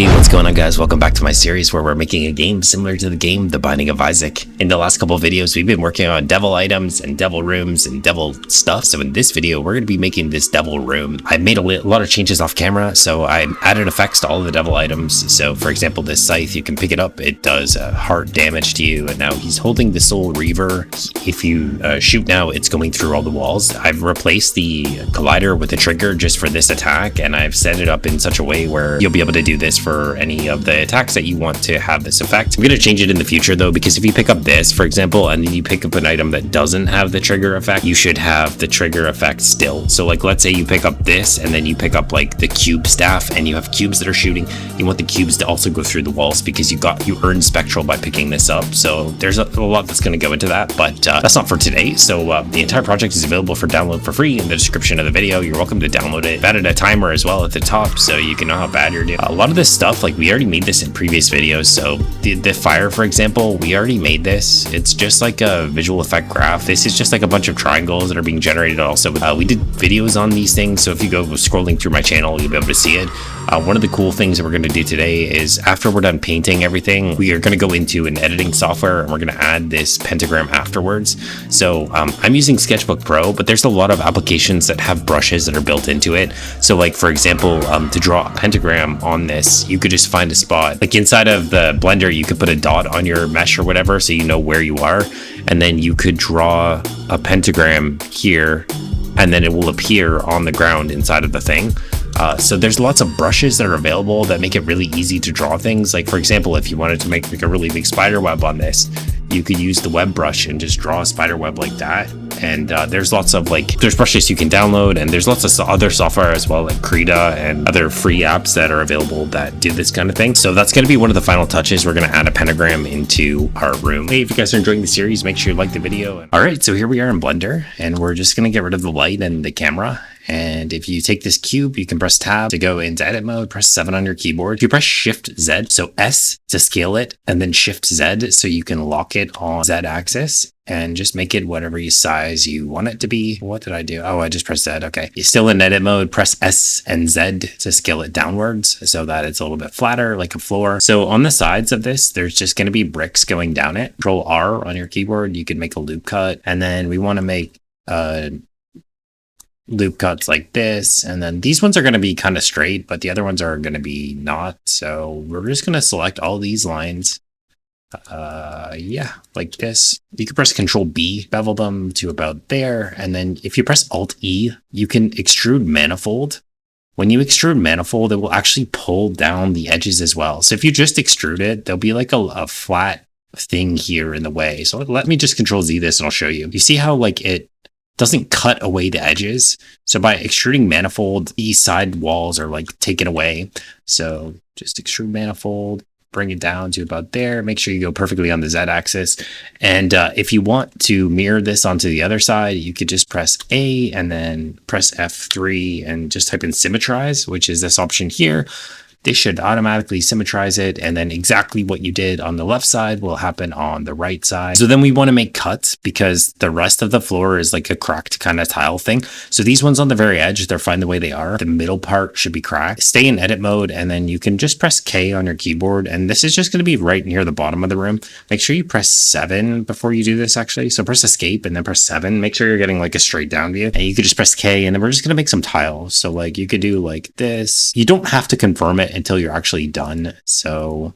Hey, what's going on, guys? Welcome back to my series where we're making a game similar to the game The Binding of Isaac. In the last couple of videos, we've been working on devil items and devil rooms and devil stuff. So in this video, we're going to be making this devil room. I made a lot of changes off camera, so I added effects to all of the devil items. So for example, this scythe, you can pick it up. It does heart damage to you. And now he's holding the Soul Reaver. If you shoot now, it's going through all the walls. I've replaced the collider with a trigger just for this attack, and I've set it up in such a way where you'll be able to do this for any of the attacks that you want to have this effect. I'm going to change it in the future though, because if you pick up this, for example, and then you pick up an item that doesn't have the trigger effect, you should have the trigger effect still. So like, let's say you pick up this and then you pick up like the cube staff and you have cubes that are shooting. You want the cubes to also go through the walls because you earned spectral by picking this up. So there's a lot that's going to go into that, but that's not for today. So the entire project is available for download for free in the description of the video. You're welcome to download it. I've added a timer as well at the top so you can know how bad you're doing. A lot of this stuff, like we already made this in previous videos. So the fire, for example, we already made this. It's just like a visual effect graph. This is just like a bunch of triangles that are being generated also. We did videos on these things, so if you go scrolling through my channel, you'll be able to see it. One of the cool things that we're going to do today is after we're done painting everything, we are going to go into an editing software and we're going to add this pentagram afterwards. So I'm using Sketchbook Pro, but there's a lot of applications that have brushes that are built into it. So like, for example, to draw a pentagram on this, you could just find a spot like inside of the blender. You could put a dot on your mesh or whatever so you know where you are, and then you could draw a pentagram here and then it will appear on the ground inside of the thing. So there's lots of brushes that are available that make it really easy to draw things. Like, for example, if you wanted to make like a really big spider web on this, you could use the web brush and just draw a spider web like that. And there's lots of there's brushes you can download, and there's lots of other software as well, like Krita and other free apps that are available that do this kind of thing. So that's going to be one of the final touches. We're going to add a pentagram into our room. Hey, if you guys are enjoying the series, make sure you like the video. All right, so here we are in Blender, and we're just going to get rid of the light and the camera. And if you take this cube, you can press tab to go into edit mode, press 7 on your keyboard. If you press Shift Z, so S to scale it, and then Shift Z so you can lock it on Z axis and just make it whatever size you want it to be. What did I do? Oh, I just pressed Z. Okay. You're still in edit mode, press S and Z to scale it downwards so that it's a little bit flatter like a floor. So on the sides of this, there's just going to be bricks going down it. Control R on your keyboard, you can make a loop cut, and then we want to make loop cuts like this, and then these ones are going to be kind of straight, but the other ones are going to be not. So we're just going to select all these lines, yeah, like this. You can press Control B, bevel them to about there, and then if you press Alt E, you can extrude manifold. When you extrude manifold, it will actually pull down the edges as well. So if you just extrude it, there'll be like a flat thing here in the way. So let me just Control Z this and I'll show you. You see how like it doesn't cut away the edges. So by extruding manifold, these side walls are like taken away. So just extrude manifold, bring it down to about there. Make sure you go perfectly on the Z axis. And if you want to mirror this onto the other side, you could just press A and then press F3 and just type in symmetrize, which is this option here. This should automatically symmetrize it, and then exactly what you did on the left side will happen on the right side. So then we want to make cuts because the rest of the floor is like a cracked kind of tile thing. So these ones on the very edge, they're fine the way they are. The middle part should be cracked. Stay in edit mode, and then you can just press K on your keyboard, and this is just going to be right near the bottom of the room. Make sure you press 7 before you do this actually. So press escape and then press 7. Make sure you're getting like a straight down view, and you could just press K, and then we're just going to make some tiles. So like you could do like this. You don't have to confirm it until you're actually done. So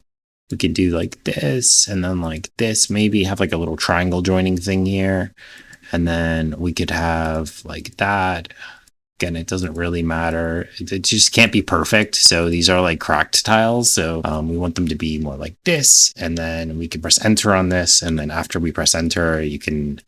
we could do like this, and then like this, maybe have like a little triangle joining thing here, and then we could have like that. Again, it doesn't really matter. It just can't be perfect. So these are like cracked tiles. So we want them to be more like this, and then we can press enter on this. And then after we press enter, you can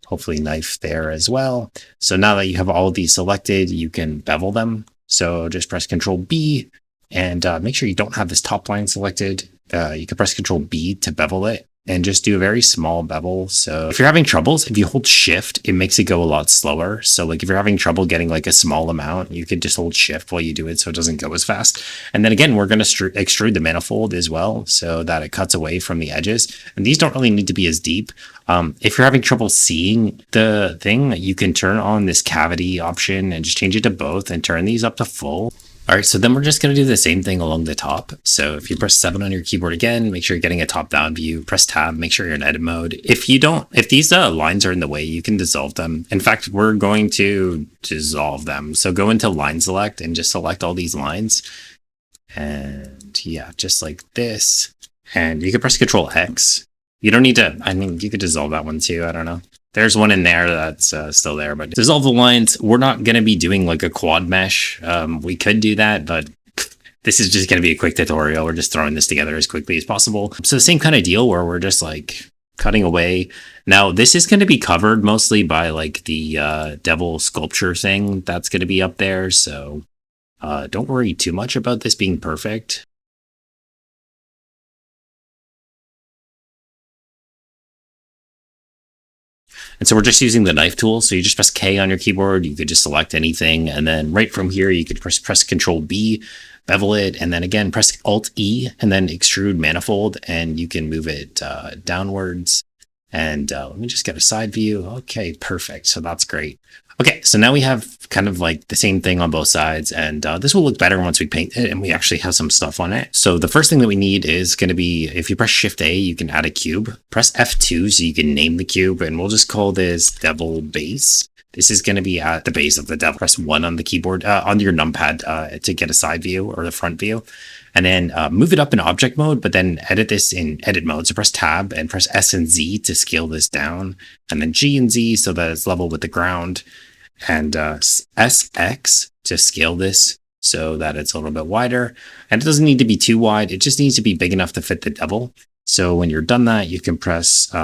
hopefully knife there as well. So now that you have all of these selected, you can bevel them. So just press Control B. And make sure you don't have this top line selected. You can press Control B to bevel it and just do a very small bevel. So if you're having troubles, if you hold Shift, it makes it go a lot slower. So like if you're having trouble getting like a small amount, you could just hold Shift while you do it so it doesn't go as fast. And then again, we're going to extrude the manifold as well so that it cuts away from the edges. And these don't really need to be as deep. If you're having trouble seeing the thing, you can turn on this cavity option and just change it to both and turn these up to full. All right, so then we're just going to do the same thing along the top. So if you press 7 on your keyboard again, make sure you're getting a top-down view. Press tab, make sure you're in edit mode. If these lines are in the way, you can dissolve them. In fact, we're going to dissolve them. So go into line select and just select all these lines. And yeah, just like this. And you can press Control X. You don't need to, I mean, you could dissolve that one too. I don't know. There's one in there that's still there, but dissolve the lines. We're not going to be doing like a quad mesh. We could do that, but this is just going to be a quick tutorial. We're just throwing this together as quickly as possible. So the same kind of deal where we're just like cutting away. Now, this is going to be covered mostly by like the devil sculpture thing that's going to be up there. So don't worry too much about this being perfect. And so we're just using the knife tool. So you just press K on your keyboard. You could just select anything. And then right from here, you could press Control B, bevel it. And then again, press Alt E and then extrude manifold. And you can move it downwards. And let me just get a side view. Okay, perfect. So that's great. Okay, so now we have kind of like the same thing on both sides, and this will look better once we paint it and we actually have some stuff on it. So the first thing that we need is going to be, if you press Shift A, you can add a cube. Press F2 so you can name the cube, and we'll just call this Devil Base. This is going to be at the base of the devil. Press 1 on the keyboard, on your numpad to get a side view or the front view. And then move it up in object mode, but then edit this in edit mode. So press tab and press S and Z to scale this down. And then G and Z so that it's level with the ground. And SX to scale this so that it's a little bit wider. And it doesn't need to be too wide. It just needs to be big enough to fit the devil. So when you're done that, you can press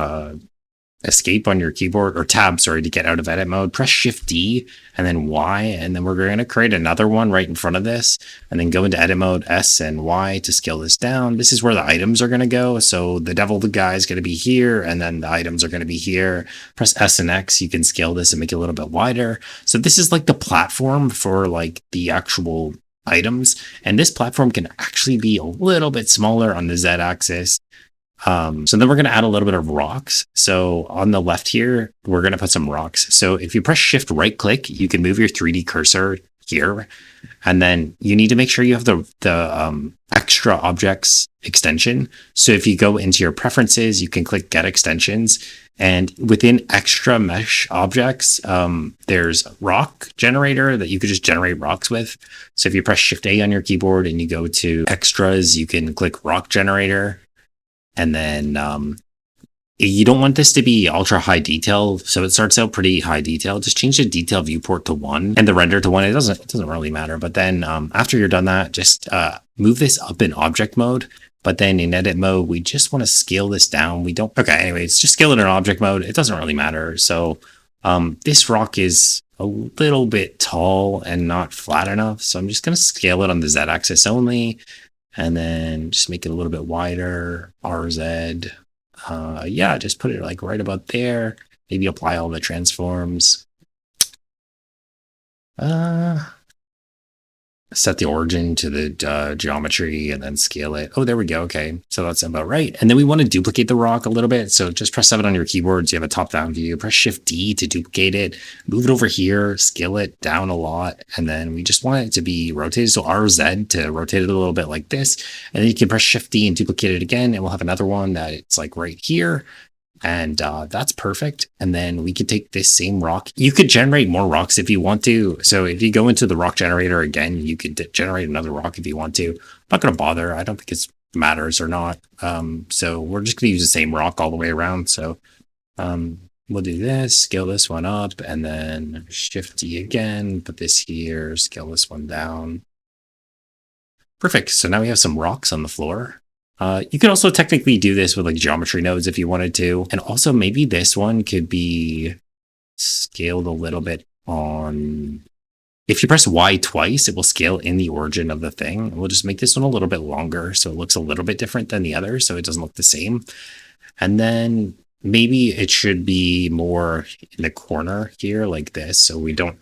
escape on your keyboard, or tab, sorry, to get out of edit mode. Press Shift D and then Y, and then we're going to create another one right in front of this, and then go into edit mode, S and Y to scale this down. This is where the items are going to go. So the devil, the guy, is going to be here, and then the items are going to be here. Press S and X, you can scale this and make it a little bit wider. So this is like the platform for like the actual items, and this platform can actually be a little bit smaller on the Z axis. So then we're going to add a little bit of rocks. So on the left here, we're going to put some rocks. So if you press Shift right click, you can move your 3D cursor here. And then you need to make sure you have the extra objects extension. So if you go into your preferences, you can click get extensions, and within extra mesh objects, there's rock generator that you could just generate rocks with. So if you press Shift A on your keyboard and you go to extras, you can click rock generator. And then you don't want this to be ultra high detail, so it starts out pretty high detail. Just change the detail viewport to 1 and the render to 1. It doesn't really matter. But then after you're done that, just move this up in object mode. But then in edit mode, we just want to scale this down. We don't. Okay, anyways, just scale it in object mode. It doesn't really matter. So this rock is a little bit tall and not flat enough. So I'm just going to scale it on the Z axis only. And then just make it a little bit wider, RZ. Yeah, just put it like right about there. Maybe apply all the transforms. Set the origin to the geometry and then scale it. Oh, there we go. Okay, so that's about right. And then we want to duplicate the rock a little bit. So just press 7 on your keyboard. So you have a top-down view. Press Shift D to duplicate it. Move it over here. Scale it down a lot. And then we just want it to be rotated. So RZ to rotate it a little bit like this. And then you can press Shift D and duplicate it again. And we'll have another one that it's like right here. And that's perfect. And then we could take this same rock. You could generate more rocks if you want to. So if you go into the rock generator again, you could generate another rock if you want to. I'm not going to bother. I don't think it matters or not. So we're just going to use the same rock all the way around. So we'll do this, scale this one up, and then Shift D again, put this here, scale this one down. Perfect. So now we have some rocks on the floor. You could also technically do this with like geometry nodes if you wanted to. And also maybe this one could be scaled a little bit on... If you press Y twice, it will scale in the origin of the thing. We'll just make this one a little bit longer so it looks a little bit different than the other, so it doesn't look the same. And then maybe it should be more in the corner here like this, so we don't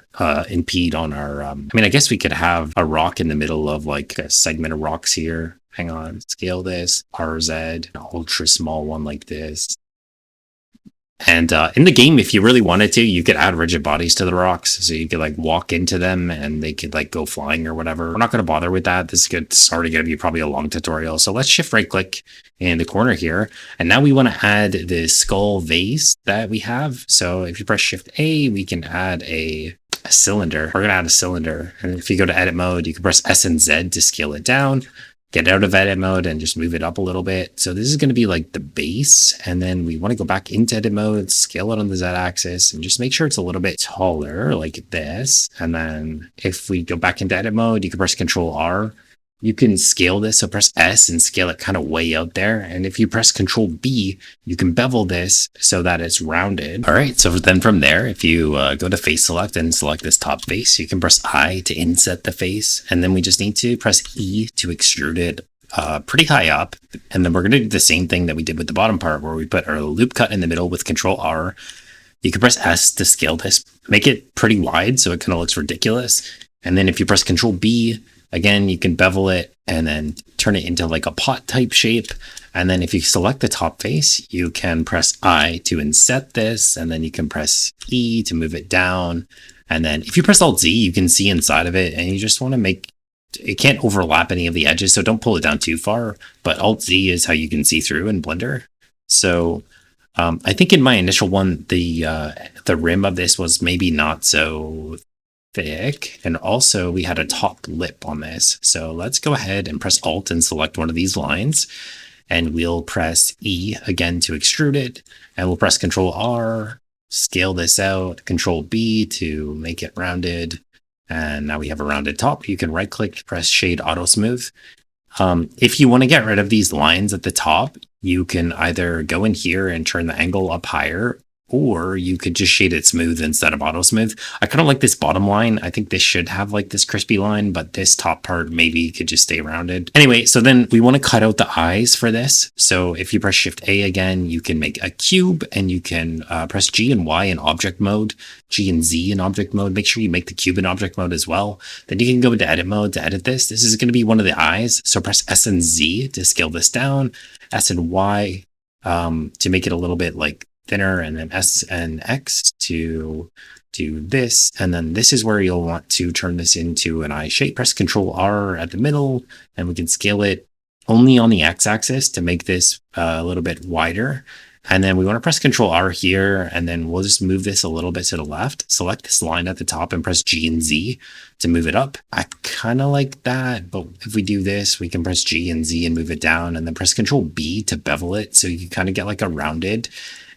impede on our... I mean, I guess we could have a rock in the middle of like a segment of rocks here. Hang on, scale this, RZ, an ultra small one like this. And in the game, if you really wanted to, you could add rigid bodies to the rocks. So you could like walk into them and they could like go flying or whatever. We're not going to bother with that. This is already going to be probably a long tutorial. So let's shift right click in the corner here. And now we want to add the skull vase that we have. So if you press shift A, we can add a cylinder. We're going to add a cylinder. And if you go to edit mode, you can press S and Z to scale it down. Get out of edit mode and just move it up a little bit. So this is going to be like the base. And then we want to go back into edit mode, scale it on the Z axis and just make sure it's a little bit taller like this. And then if we go back into edit mode, you can press Control R. You can scale this. So press S and scale it kind of way out there. And if you press Control B, you can bevel this so that it's rounded. All right. So then from there, if you go to face select and select this top face, you can press I to inset the face. And then we just need to press E to extrude it pretty high up. And then we're going to do the same thing that we did with the bottom part where we put our loop cut in the middle with Control R. You can press S to scale this, make it pretty wide so it kind of looks ridiculous. And then if you press Control B, again, you can bevel it and then turn it into like a pot type shape. And then if you select the top face, you can press I to inset this. And then you can press E to move it down. And then if you press Alt Z, you can see inside of it. And you just want to make, it can't overlap any of the edges. So don't pull it down too far. But Alt Z is how you can see through in Blender. So I think in my initial one, the rim of this was maybe not so thick, and also we had a top lip on this. So let's go ahead and press Alt and select one of these lines, and we'll press E again to extrude it, and we'll press Control R, scale this out, Control B to make it rounded, and now we have a rounded top. You can right click, press Shade Auto Smooth. If you want to get rid of these lines at the top, you can either go in here and turn the angle up higher, or you could just shade it smooth instead of auto smooth. I kind of like this bottom line. I think this should have like this crispy line, but this top part maybe could just stay rounded. Anyway, so then we want to cut out the eyes for this. So if you press Shift A again, you can make a cube, and you can press G and Y in object mode, G and Z in object mode. Make sure you make the cube in object mode as well. Then you can go into edit mode to edit this. This is going to be one of the eyes. So press S and Z to scale this down, S and Y to make it a little bit like thinner, and then S and X to do this. And then this is where you'll want to turn this into an eye shape. Press Control R at the middle, and we can scale it only on the X axis to make this a little bit wider. And then we want to press Control R here, and then we'll just move this a little bit to the left. Select this line at the top and press G and Z to move it up. I kind of like that, but if we do this, we can press G and Z and move it down, and then press Control B to bevel it. So you kind of get like a rounded.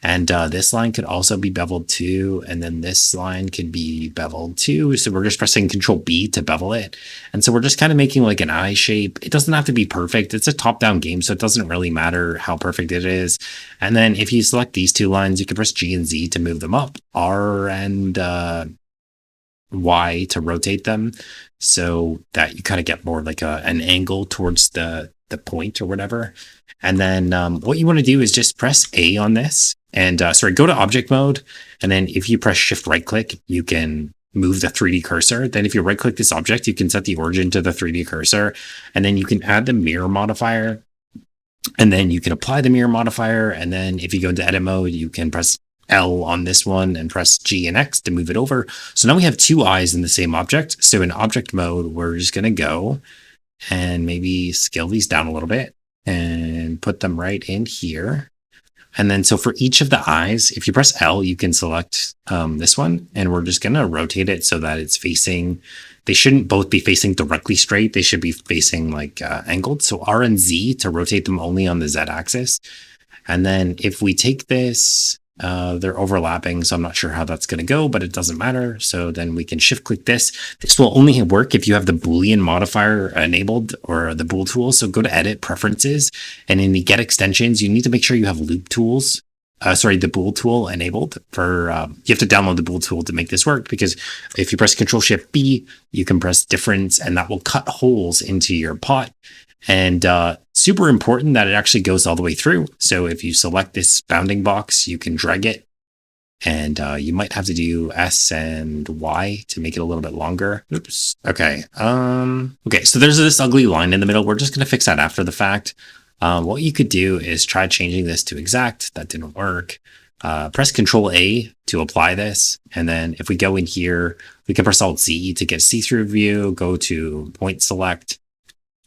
And this line could also be beveled too. And then this line could be beveled too. So we're just pressing Control B to bevel it. And so we're just kind of making like an eye shape. It doesn't have to be perfect. It's a top-down game, so it doesn't really matter how perfect it is. And then if you select these two lines, you can press G and Z to move them up, R and Y to rotate them, so that you kind of get more like an angle towards the point or whatever. And then what you want to do is just press A on this, and go to object mode. And then if you press shift right click, you can move the 3D cursor. Then if you right click this object, you can set the origin to the 3D cursor, and then you can add the mirror modifier, and then you can apply the mirror modifier. And then if you go into edit mode, you can press L on this one and press G and X to move it over. So now we have two eyes in the same object. So in object mode, we're just going to go and maybe scale these down a little bit and put them right in here. And then so for each of the eyes, if you press L, you can select this one, and we're just going to rotate it so that it's facing, they shouldn't both be facing directly straight. They should be facing like angled. So R and Z to rotate them only on the Z axis. And then if we take this, they're overlapping, so I'm not sure how that's going to go, but it doesn't matter. So then we can shift click this. This will only work if you have the Boolean modifier enabled, or the bool tool. So go to edit preferences, and in the get extensions, you need to make sure you have loop tools. The bool tool enabled for, you have to download the bool tool to make this work, because if you press Control Shift B, you can press difference, and that will cut holes into your pot. And super important that it actually goes all the way through. So if you select this bounding box, you can drag it, and you might have to do S and Y to make it a little bit longer. Oops. Okay. Okay. So there's this ugly line in the middle. We're just going to fix that after the fact. What you could do is try changing this to exact. That didn't work. Press Control A to apply this. And then if we go in here, we can press Alt Z to get see-through view, go to point select.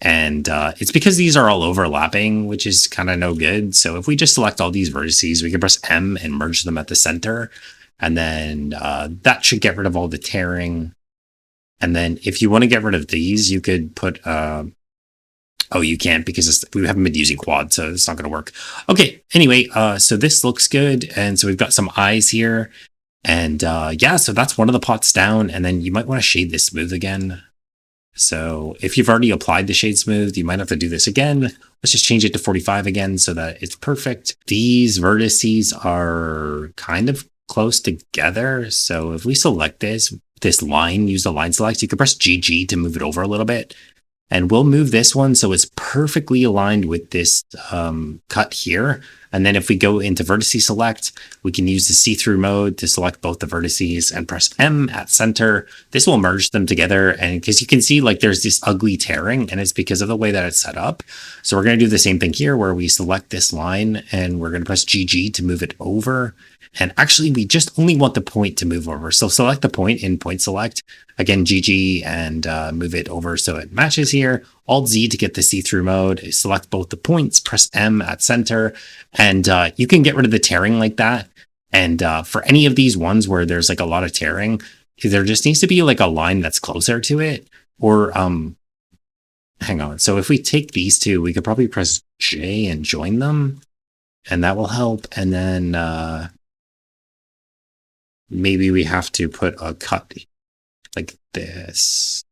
And it's because these are all overlapping, which is kind of no good. So if we just select all these vertices, we can press M and merge them at the center. And then that should get rid of all the tearing. And then if you want to get rid of these, you could put oh, you can't because we haven't been using quad, so it's not going to work. Okay, anyway, so this looks good. And so we've got some eyes here. And yeah, so that's one of the pots down. And then you might want to shade this smooth again. So if you've already applied the shade smooth, you might have to do this again. Let's just change it to 45 again so that it's perfect. These vertices are kind of close together. So if we select this line, use the line select, you can press GG to move it over a little bit. And we'll move this one so it's perfectly aligned with this cut here. And then if we go into vertice select, we can use the see-through mode to select both the vertices and press M at center. This will merge them together. And because you can see like there's this ugly tearing and it's because of the way that it's set up. So we're going to do the same thing here where we select this line and we're going to press GG to move it over. And actually, we just only want the point to move over. So select the point in point select. Again, GG and move it over so it matches here. Alt Z to get the see-through mode. Select both the points, press M at center. And you can get rid of the tearing like that. And for any of these ones where there's like a lot of tearing, there just needs to be like a line that's closer to it. Or hang on. So if we take these two, we could probably press J and join them. And that will help. And then maybe we have to put a cut like this.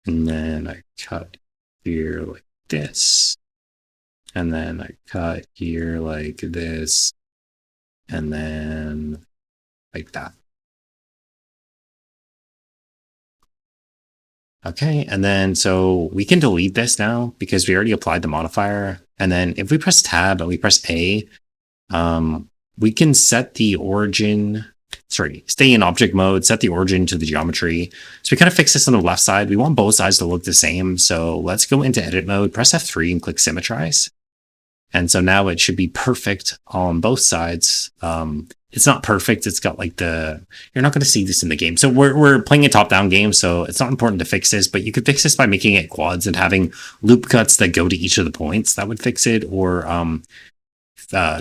And then I cut here like this. And then I cut here like this. And then like that. Okay, and then so we can delete this now because we already applied the modifier. And then if we press tab and we press A, we can set the origin, stay in object mode, set the origin to the geometry. So we kind of fix this on the left side. We want both sides to look the same. So let's go into edit mode, press F3 and click symmetrize. And so now it should be perfect on both sides. It's not perfect. It's got like you're not going to see this in the game. So we're playing a top-down game, so it's not important to fix this, but you could fix this by making it quads and having loop cuts that go to each of the points. That would fix it, or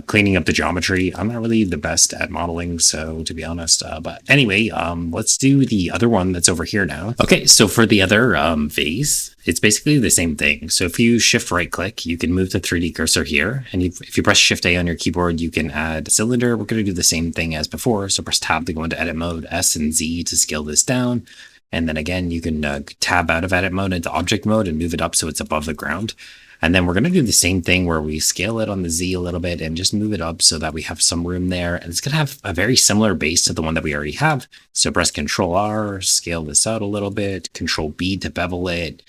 cleaning up the geometry. I'm not really the best at modeling, so to be honest, but anyway, let's do the other one that's over here now. Okay, so for the other vase, it's basically the same thing. So if you shift right click, you can move the 3D cursor here, and if you press shift A on your keyboard, you can add a cylinder. We're going to do the same thing as before. So press tab to go into edit mode, S and Z to scale this down. And then again, you can tab out of edit mode into object mode and move it up so it's above the ground. And then we're going to do the same thing where we scale it on the Z a little bit and just move it up so that we have some room there. And it's going to have a very similar base to the one that we already have. So press Control R, scale this out a little bit, Control B to bevel it,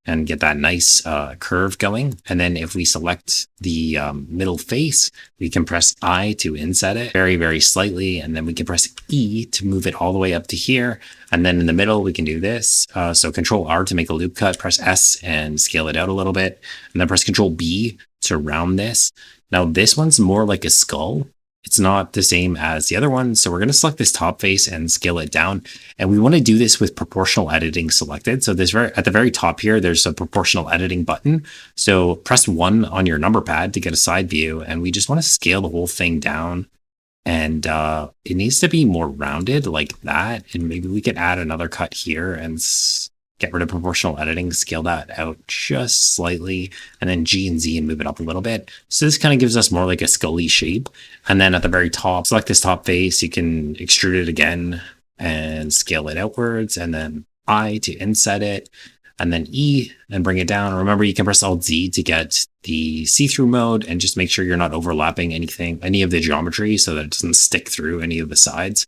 and get that nice curve going. And then if we select the middle face, we can press I to inset it very, very slightly. And then we can press E to move it all the way up to here. And then in the middle, we can do this. So Control R to make a loop cut, press S and scale it out a little bit. And then press Control B to round this. Now this one's more like a skull. It's not the same as the other one. So we're going to select this top face and scale it down. And we want to do this with proportional editing selected. So at the very top here, there's a proportional editing button. So press 1 on your number pad to get a side view. And we just want to scale the whole thing down. And it needs to be more rounded like that. And maybe we could add another cut here and get rid of proportional editing, scale that out just slightly, and then G and Z and move it up a little bit. So this kind of gives us more like a scully shape. And then at the very top, select this top face. You can extrude it again and scale it outwards, and then I to inset it, and then E and bring it down. Remember, you can press Alt Z to get the see-through mode and just make sure you're not overlapping any of the geometry so that it doesn't stick through any of the sides.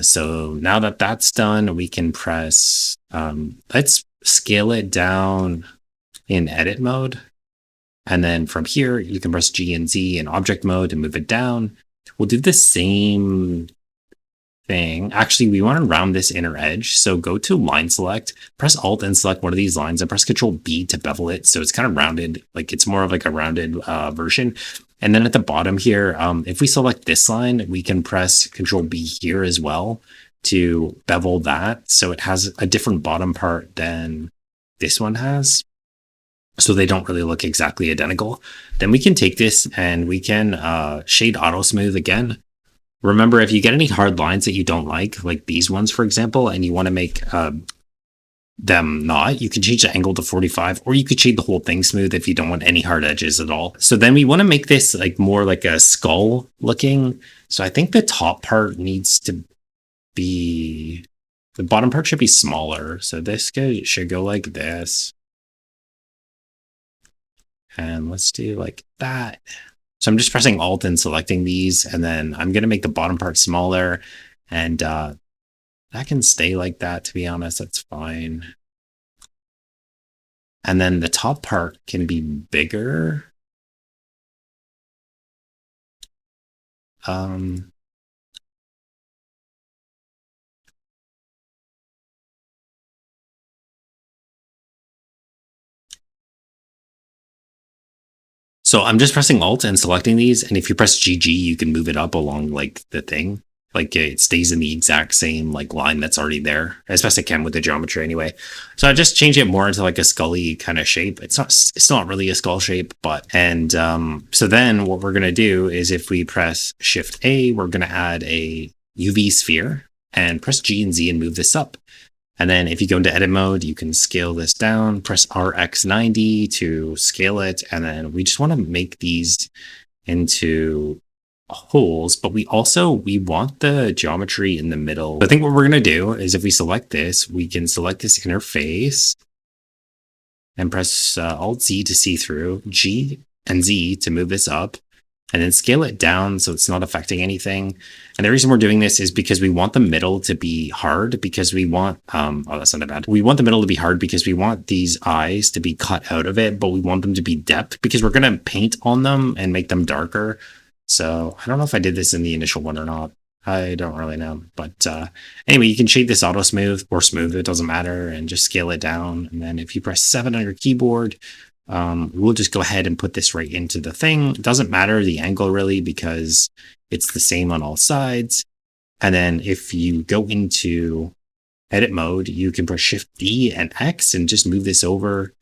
So now that that's done, we can press, let's scale it down in edit mode. And then from here, you can press G and Z in object mode to move it down. We'll do the same thing. Actually, we want to round this inner edge. So go to line select, press Alt and select one of these lines and press Control B to bevel it. So it's kind of rounded, like it's more of like a rounded version. And then at the bottom here, if we select this line, we can press Control B here as well to bevel that. So it has a different bottom part than this one has. So they don't really look exactly identical. Then we can take this and we can shade auto smooth again. Remember, if you get any hard lines that you don't like these ones, for example, and you want to make them not, you can change the angle to 45, or you could shade the whole thing smooth if you don't want any hard edges at all. So then we want to make this like more like a skull looking. So I think the top part needs to be, the bottom part should be smaller. So this should go like this. And let's do like that. So I'm just pressing Alt and selecting these, and then I'm going to make the bottom part smaller, and that can stay like that, to be honest, that's fine. And then the top part can be bigger. So I'm just pressing Alt and selecting these, and if you press GG, you can move it up along like the thing. Like it stays in the exact same like line that's already there, as best I can with the geometry anyway. So I just change it more into like a scully kind of shape. It's not really a skull shape, but so then what we're gonna do is if we press Shift A, we're gonna add a UV sphere and press G and Z and move this up. And then if you go into edit mode, you can scale this down, press RX90 to scale it. And then we just want to make these into holes, but we want the geometry in the middle. I think what we're going to do is if we select this, we can select this interface and press Alt Z to see through, G and Z to move this up, and then scale it down so it's not affecting anything. And the reason we're doing this is because we want the middle to be hard, because we want, oh, that's not bad. We want the middle to be hard because we want these eyes to be cut out of it, but we want them to be depth because we're going to paint on them and make them darker. So I don't know if I did this in the initial one or not. I don't really know. But anyway, you can shade this auto smooth or smooth, it doesn't matter, and just scale it down. And then if you press 7 on your keyboard, we'll just go ahead and put this right into the thing. It doesn't matter the angle really because it's the same on all sides. And then if you go into edit mode, you can press Shift D and X and just move this over.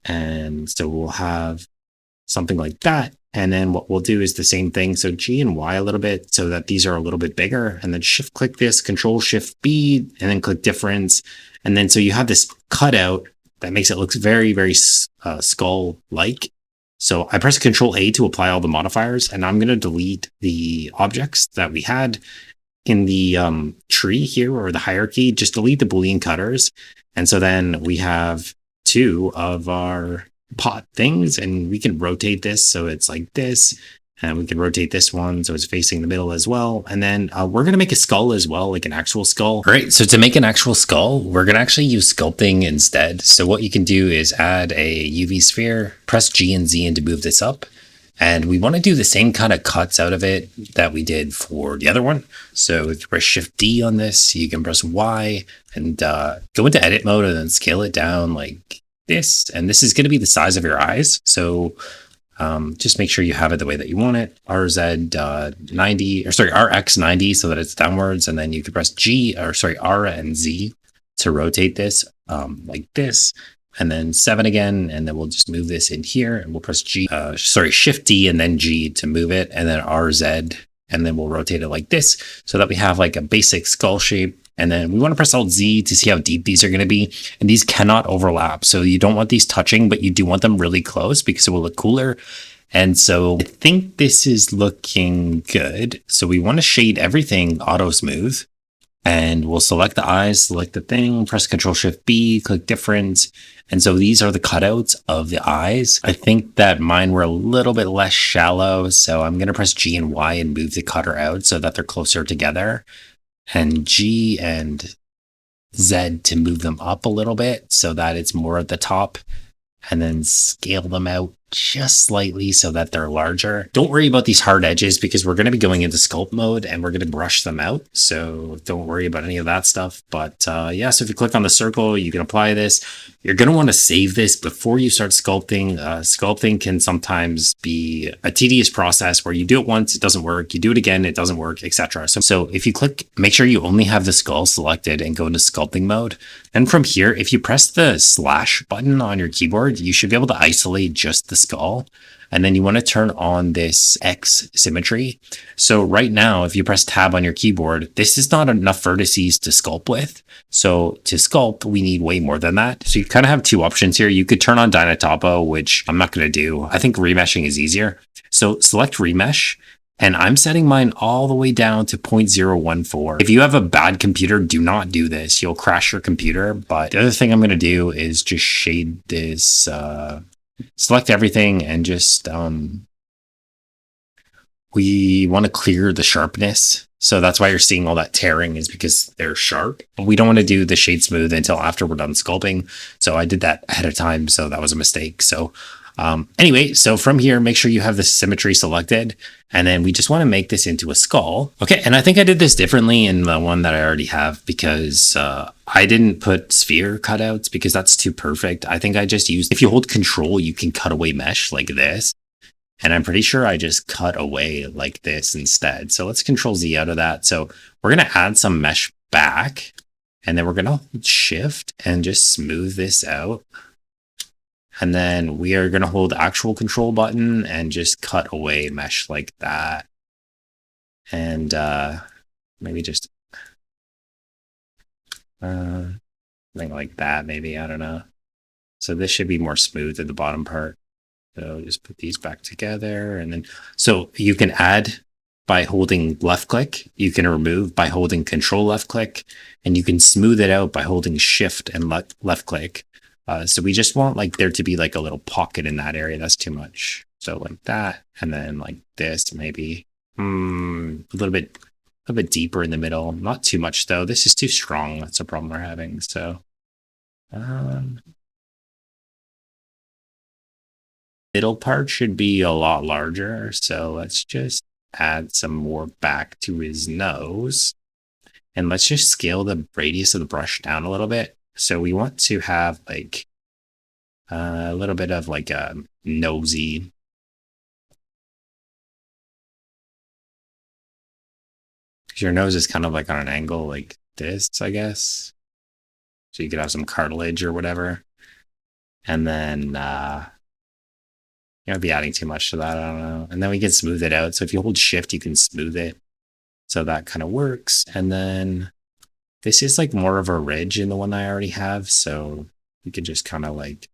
And so we'll have something like that. And then what we'll do is the same thing. So G and Y a little bit so that these are a little bit bigger, and then shift click this, Control Shift B, and then click difference. And then so you have this cutout that makes it look very, very skull-like. So I press Control A to apply all the modifiers, and I'm going to delete the objects that we had in the tree here, or the hierarchy. Just delete the Boolean cutters. And so then we have 2 of our pot things, and we can rotate this so it's like this, and we can rotate this one so it's facing the middle as well. And then we're going to make a skull as well, like an actual skull. All right, so to make an actual skull, we're going to actually use sculpting instead. So what you can do is add a UV sphere, press G and Z and to move this up. And we want to do the same kind of cuts out of it that we did for the other one. So if you press Shift D on this, you can press Y and go into edit mode and then scale it down like this. And this is going to be the size of your eyes. So just make sure you have it the way that you want it. RX 90 so that it's downwards. And then you can press R and Z to rotate this like this. And then 7 again, and then we'll just move this in here, and we'll press Shift D and then G to move it, and then RZ, and then we'll rotate it like this so that we have like a basic skull shape. And then we want to press Alt Z to see how deep these are going to be, and these cannot overlap. So you don't want these touching, but you do want them really close because it will look cooler. And so I think this is looking good. So we want to shade everything auto smooth. And we'll select the eyes, select the thing, press Control Shift B, click difference. And so these are the cutouts of the eyes. I think that mine were a little bit less shallow. So I'm going to press G and Y and move the cutter out so that they're closer together. And G and Z to move them up a little bit so that it's more at the top. And then scale them out just slightly so that they're larger. Don't worry about these hard edges because we're going to be going into sculpt mode and we're going to brush them out. So don't worry about any of that stuff. But yeah, so if you click on the circle, you can apply this. You're going to want to save this before you start sculpting. Sculpting can sometimes be a tedious process where you do it once, it doesn't work. You do it again, it doesn't work, etc. So if you click, make sure you only have the skull selected and go into sculpting mode. And from here, if you press the slash button on your keyboard, you should be able to isolate just the skull. And then you want to turn on this X symmetry. So right now, if you press tab on your keyboard, this is not enough vertices to sculpt with. So to sculpt, we need way more than that. So you kind of have two options here. You could turn on Dynatopo, which I'm not going to do. I think remeshing is easier. So select remesh. And I'm setting mine all the way down to 0.014. If you have a bad computer, do not do this. You'll crash your computer. But the other thing I'm going to do is just shade this, select everything and just, we want to clear the sharpness. So that's why you're seeing all that tearing is because they're sharp. But we don't want to do the shade smooth until after we're done sculpting. So I did that ahead of time. So that was a mistake. So anyway, so from here, make sure you have the symmetry selected, and then we just want to make this into a skull. Okay, and I think I did this differently in the one that I already have because I didn't put sphere cutouts because that's too perfect. I think I just used, if you hold control, you can cut away mesh like this. And I'm pretty sure I just cut away like this instead. So let's control Z out of that. So we're going to add some mesh back, and then we're going to shift and just smooth this out. And then we are going to hold actual control button and just cut away mesh like that. And maybe just something like that, maybe, I don't know. So this should be more smooth at the bottom part. So just put these back together, and then, so you can add by holding left click, you can remove by holding control left click, and you can smooth it out by holding shift and left click. So we just want like there to be like a little pocket in that area. That's too much. So like that, and then like this, maybe a little bit deeper in the middle. Not too much though. This is too strong. That's a problem we're having. So middle part should be a lot larger. So let's just add some more back to his nose. And let's just scale the radius of the brush down a little bit. So we want to have like a little bit of like a nosy. Because your nose is kind of like on an angle like this, I guess. So you could have some cartilage or whatever. And then you might be adding too much to that, I don't know. And then we can smooth it out. So if you hold shift, you can smooth it. So that kind of works. And then this is like more of a ridge in the one I already have. So we could just kind of like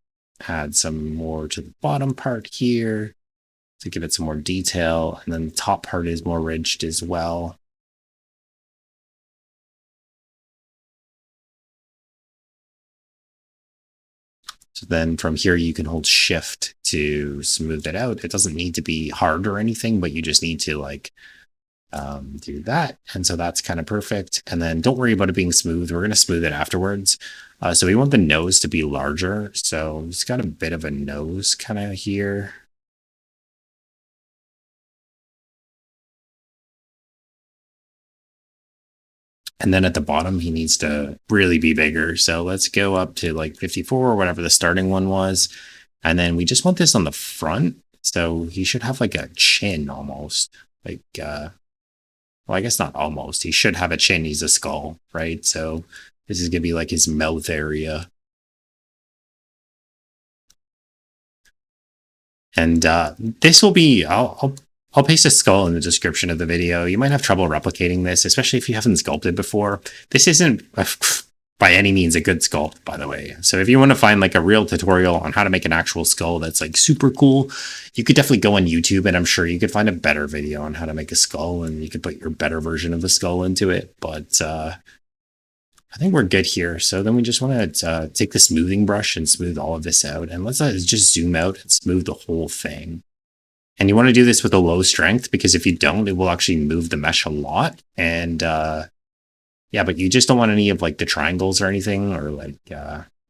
add some more to the bottom part here to give it some more detail. And then the top part is more ridged as well. So then from here, you can hold shift to smooth it out. It doesn't need to be hard or anything, but you just need to like do that. And so that's kind of perfect. And then don't worry about it being smooth. We're going to smooth it afterwards. So we want the nose to be larger. So it's got a bit of a nose kind of here. And then at the bottom, he needs to really be bigger. So let's go up to like 54 or whatever the starting one was. And then we just want this on the front. So he should have like a chin almost. Like, well, I guess not almost. He should have a chin. He's a skull, right? So this is going to be like his mouth area. And this will be, I'll paste a skull in the description of the video. You might have trouble replicating this, especially if you haven't sculpted before. This isn't by any means a good sculpt, by the way. So if you want to find like a real tutorial on how to make an actual skull that's like super cool, you could definitely go on YouTube, and I'm sure you could find a better video on how to make a skull, and you could put your better version of the skull into it. But I think we're good here. So then we just want to take the smoothing brush and smooth all of this out. And let's just zoom out and smooth the whole thing. And you want to do this with a low strength, because if you don't, it will actually move the mesh a lot. And yeah, but you just don't want any of like the triangles or anything, or like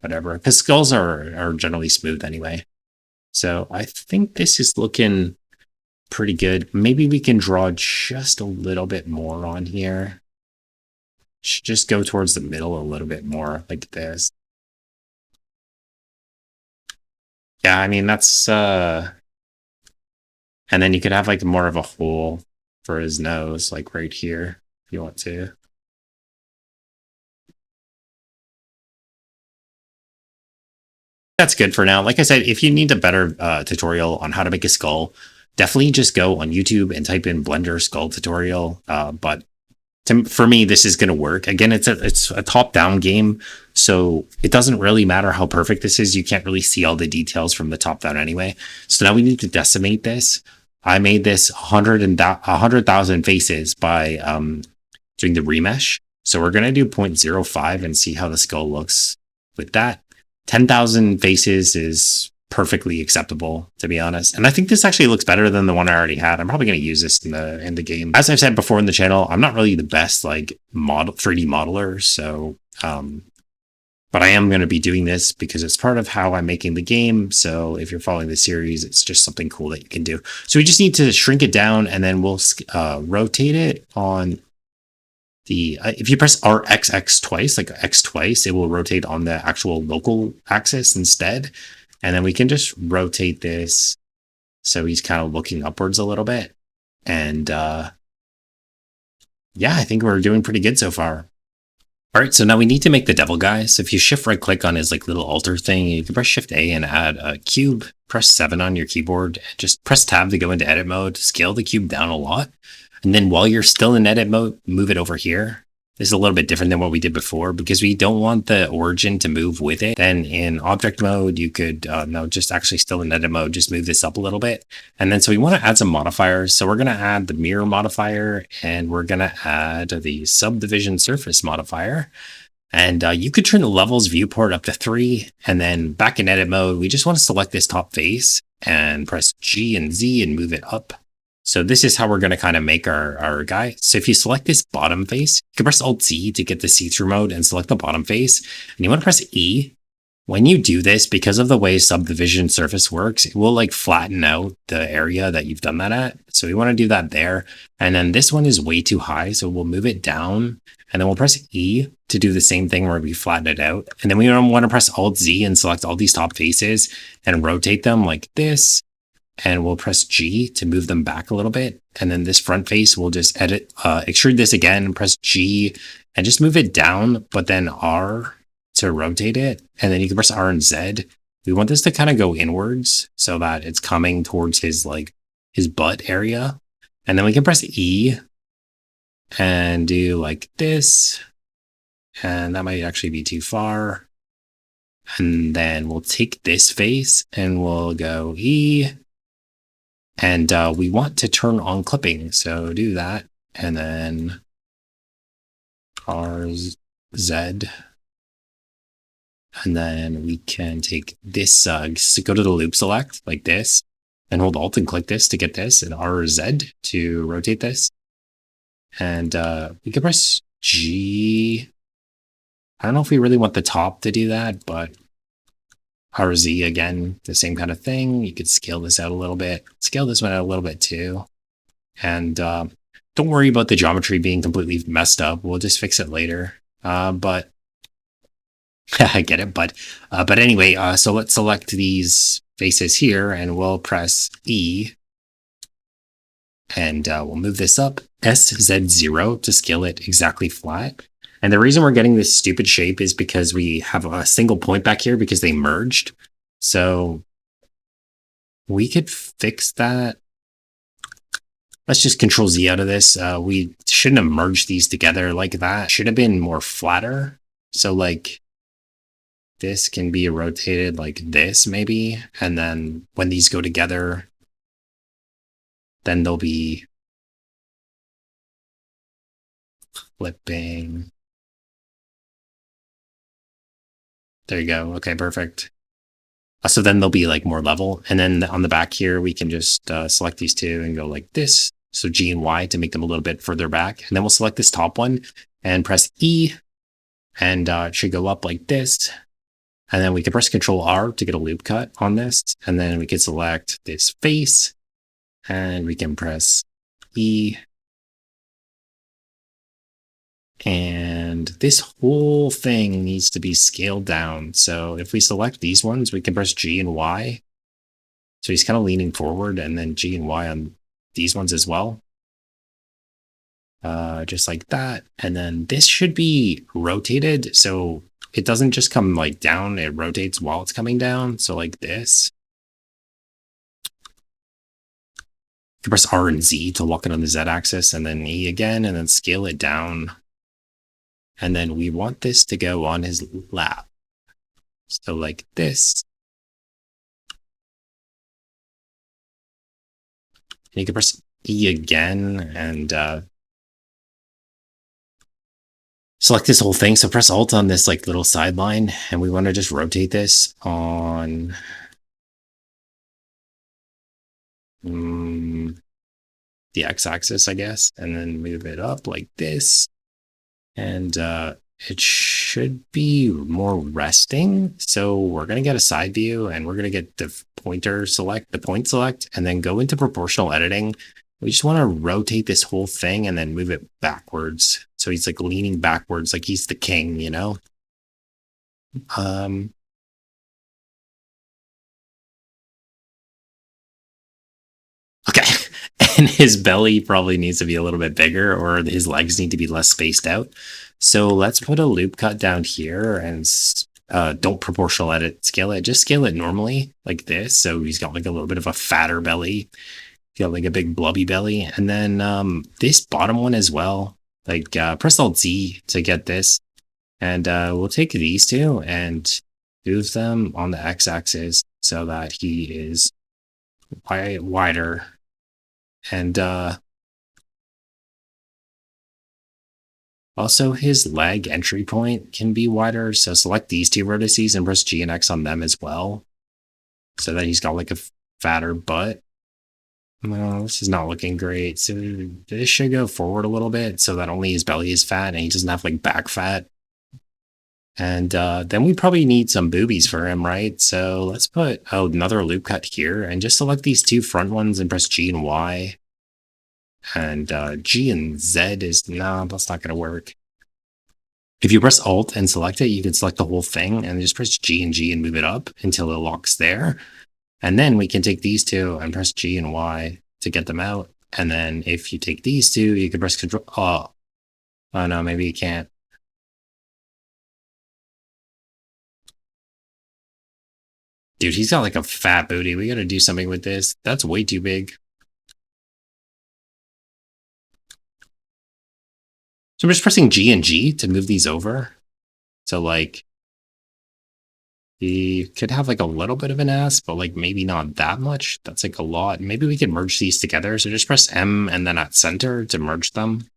whatever, because skulls are generally smooth anyway. So I think this is looking pretty good. Maybe we can draw just a little bit more on here. Should just go towards the middle a little bit more like this. Yeah, I mean, that's, and then you could have like more of a hole for his nose, like right here, if you want to. That's good for now. Like I said, if you need a better tutorial on how to make a skull, definitely just go on YouTube and type in Blender skull tutorial. But for me, this is going to work. Again, it's a top down game, so it doesn't really matter how perfect this is. You can't really see all the details from the top down anyway. So now we need to decimate this. I made this 100,000 faces by doing the remesh. So we're going to do 0.05 and see how the skull looks with that. 10,000 faces is perfectly acceptable, to be honest. And I think this actually looks better than the one I already had. I'm probably going to use this in the game. As I've said before in the channel, I'm not really the best like 3D modeler, so but I am going to be doing this because it's part of how I'm making the game. So if you're following the series, it's just something cool that you can do. So we just need to shrink it down, and then we'll rotate it on the if you press RXX twice, like X twice, it will rotate on the actual local axis instead. And then we can just rotate this so he's kind of looking upwards a little bit. And yeah, I think we're doing pretty good so far. All right, so now we need to make the devil guy. So if you shift right click on his like little altar thing, you can press shift A and add a cube, press 7 on your keyboard, and just press tab to go into edit mode, scale the cube down a lot. And then while you're still in edit mode, move it over here. This is a little bit different than what we did before because we don't want the origin to move with it. Then in object mode, you could, no, just actually still in edit mode, just move this up a little bit. And then so we want to add some modifiers. So we're going to add the mirror modifier, and we're going to add the subdivision surface modifier. And you could turn the levels viewport up to 3. And then back in edit mode, we just want to select this top face and press G and Z and move it up. So this is how we're going to kind of make our guy. So if you select this bottom face, you can press Alt-C to get the see-through mode and select the bottom face. And you want to press E. When you do this, because of the way subdivision surface works, it will like flatten out the area that you've done that at. So we want to do that there. And then this one is way too high, so we'll move it down. And then we'll press E to do the same thing where we flatten it out. And then we want to press Alt-Z and select all these top faces and rotate them like this. And we'll press G to move them back a little bit. And then this front face, we'll just extrude this again, press G and just move it down, but then R to rotate it. And then you can press R and Z. We want this to kind of go inwards so that it's coming towards his butt area. And then we can press E and do like this. And that might actually be too far. And then we'll take this face and we'll go E. And we want to turn on clipping, so do that. And then RZ. And then we can take this, so go to the loop select like this, and hold Alt and click this to get this, and RZ to rotate this. And we can press G. I don't know if we really want the top to do that, but RZ again, the same kind of thing. You could scale this out a little bit, scale this one out a little bit too. And don't worry about the geometry being completely messed up. We'll just fix it later. But I get it. But anyway, so let's select these faces here and we'll press E. And we'll move this up, SZ0 to scale it exactly flat. And the reason we're getting this stupid shape is because we have a single point back here because they merged. So we could fix that. Let's just Control Z out of this. We shouldn't have merged these together like that. Should have been more flatter. So like this can be rotated like this maybe. And then when these go together, then they'll be flipping. There you go. Okay, perfect. So then they'll be like more level. And then on the back here, we can just select these two and go like this. So G and Y to make them a little bit further back. And then we'll select this top one and press E. And it should go up like this. And then we can press Control R to get a loop cut on this. And then we can select this face and we can press E. And this whole thing needs to be scaled down. So if we select these ones, we can press G and Y. So he's kind of leaning forward, and then G and Y on these ones as well. Just like that. And then this should be rotated. So it doesn't just come like down, it rotates while it's coming down. So like this. You can press R and Z to lock it on the Z axis, and then E again, and then scale it down. And then we want this to go on his lap. So like this. And you can press E again and select this whole thing. So press Alt on this like little sideline, and we want to just rotate this on the x-axis, I guess, and then move it up like this. And it should be more resting. So we're going to get a side view, and we're going to get the point select, and then go into proportional editing. We just want to rotate this whole thing and then move it backwards. So he's like leaning backwards, like he's the king, you know? Okay. And his belly probably needs to be a little bit bigger, or his legs need to be less spaced out. So let's put a loop cut down here, and don't proportional edit scale it. Just scale it normally like this. So he's got like a little bit of a fatter belly. He's got like a big blubby belly. And then this bottom one as well. Like press Alt Z to get this. And we'll take these two and move them on the x-axis so that he is wider. And also his leg entry point can be wider. So select these two vertices and press G and X on them as well, so that he's got like a fatter butt. Well, this is not looking great. So this should go forward a little bit so that only his belly is fat and he doesn't have like back fat. And then we probably need some boobies for him, right? So let's put another loop cut here and just select these two front ones and press G and Y. And G and Z is, no, that's not going to work. If you press Alt and select it, you can select the whole thing and just press G and move it up until it locks there. And then we can take these two and press G and Y to get them out. And then if you take these two, you can press Control. Oh no, maybe you can't. Dude, he's got like a fat booty. We got to do something with this. That's way too big. So I'm just pressing G and G to move these over. So like, he could have like a little bit of an ass, but like maybe not that much. That's like a lot. Maybe we can merge these together. So just press M and then at center to merge them.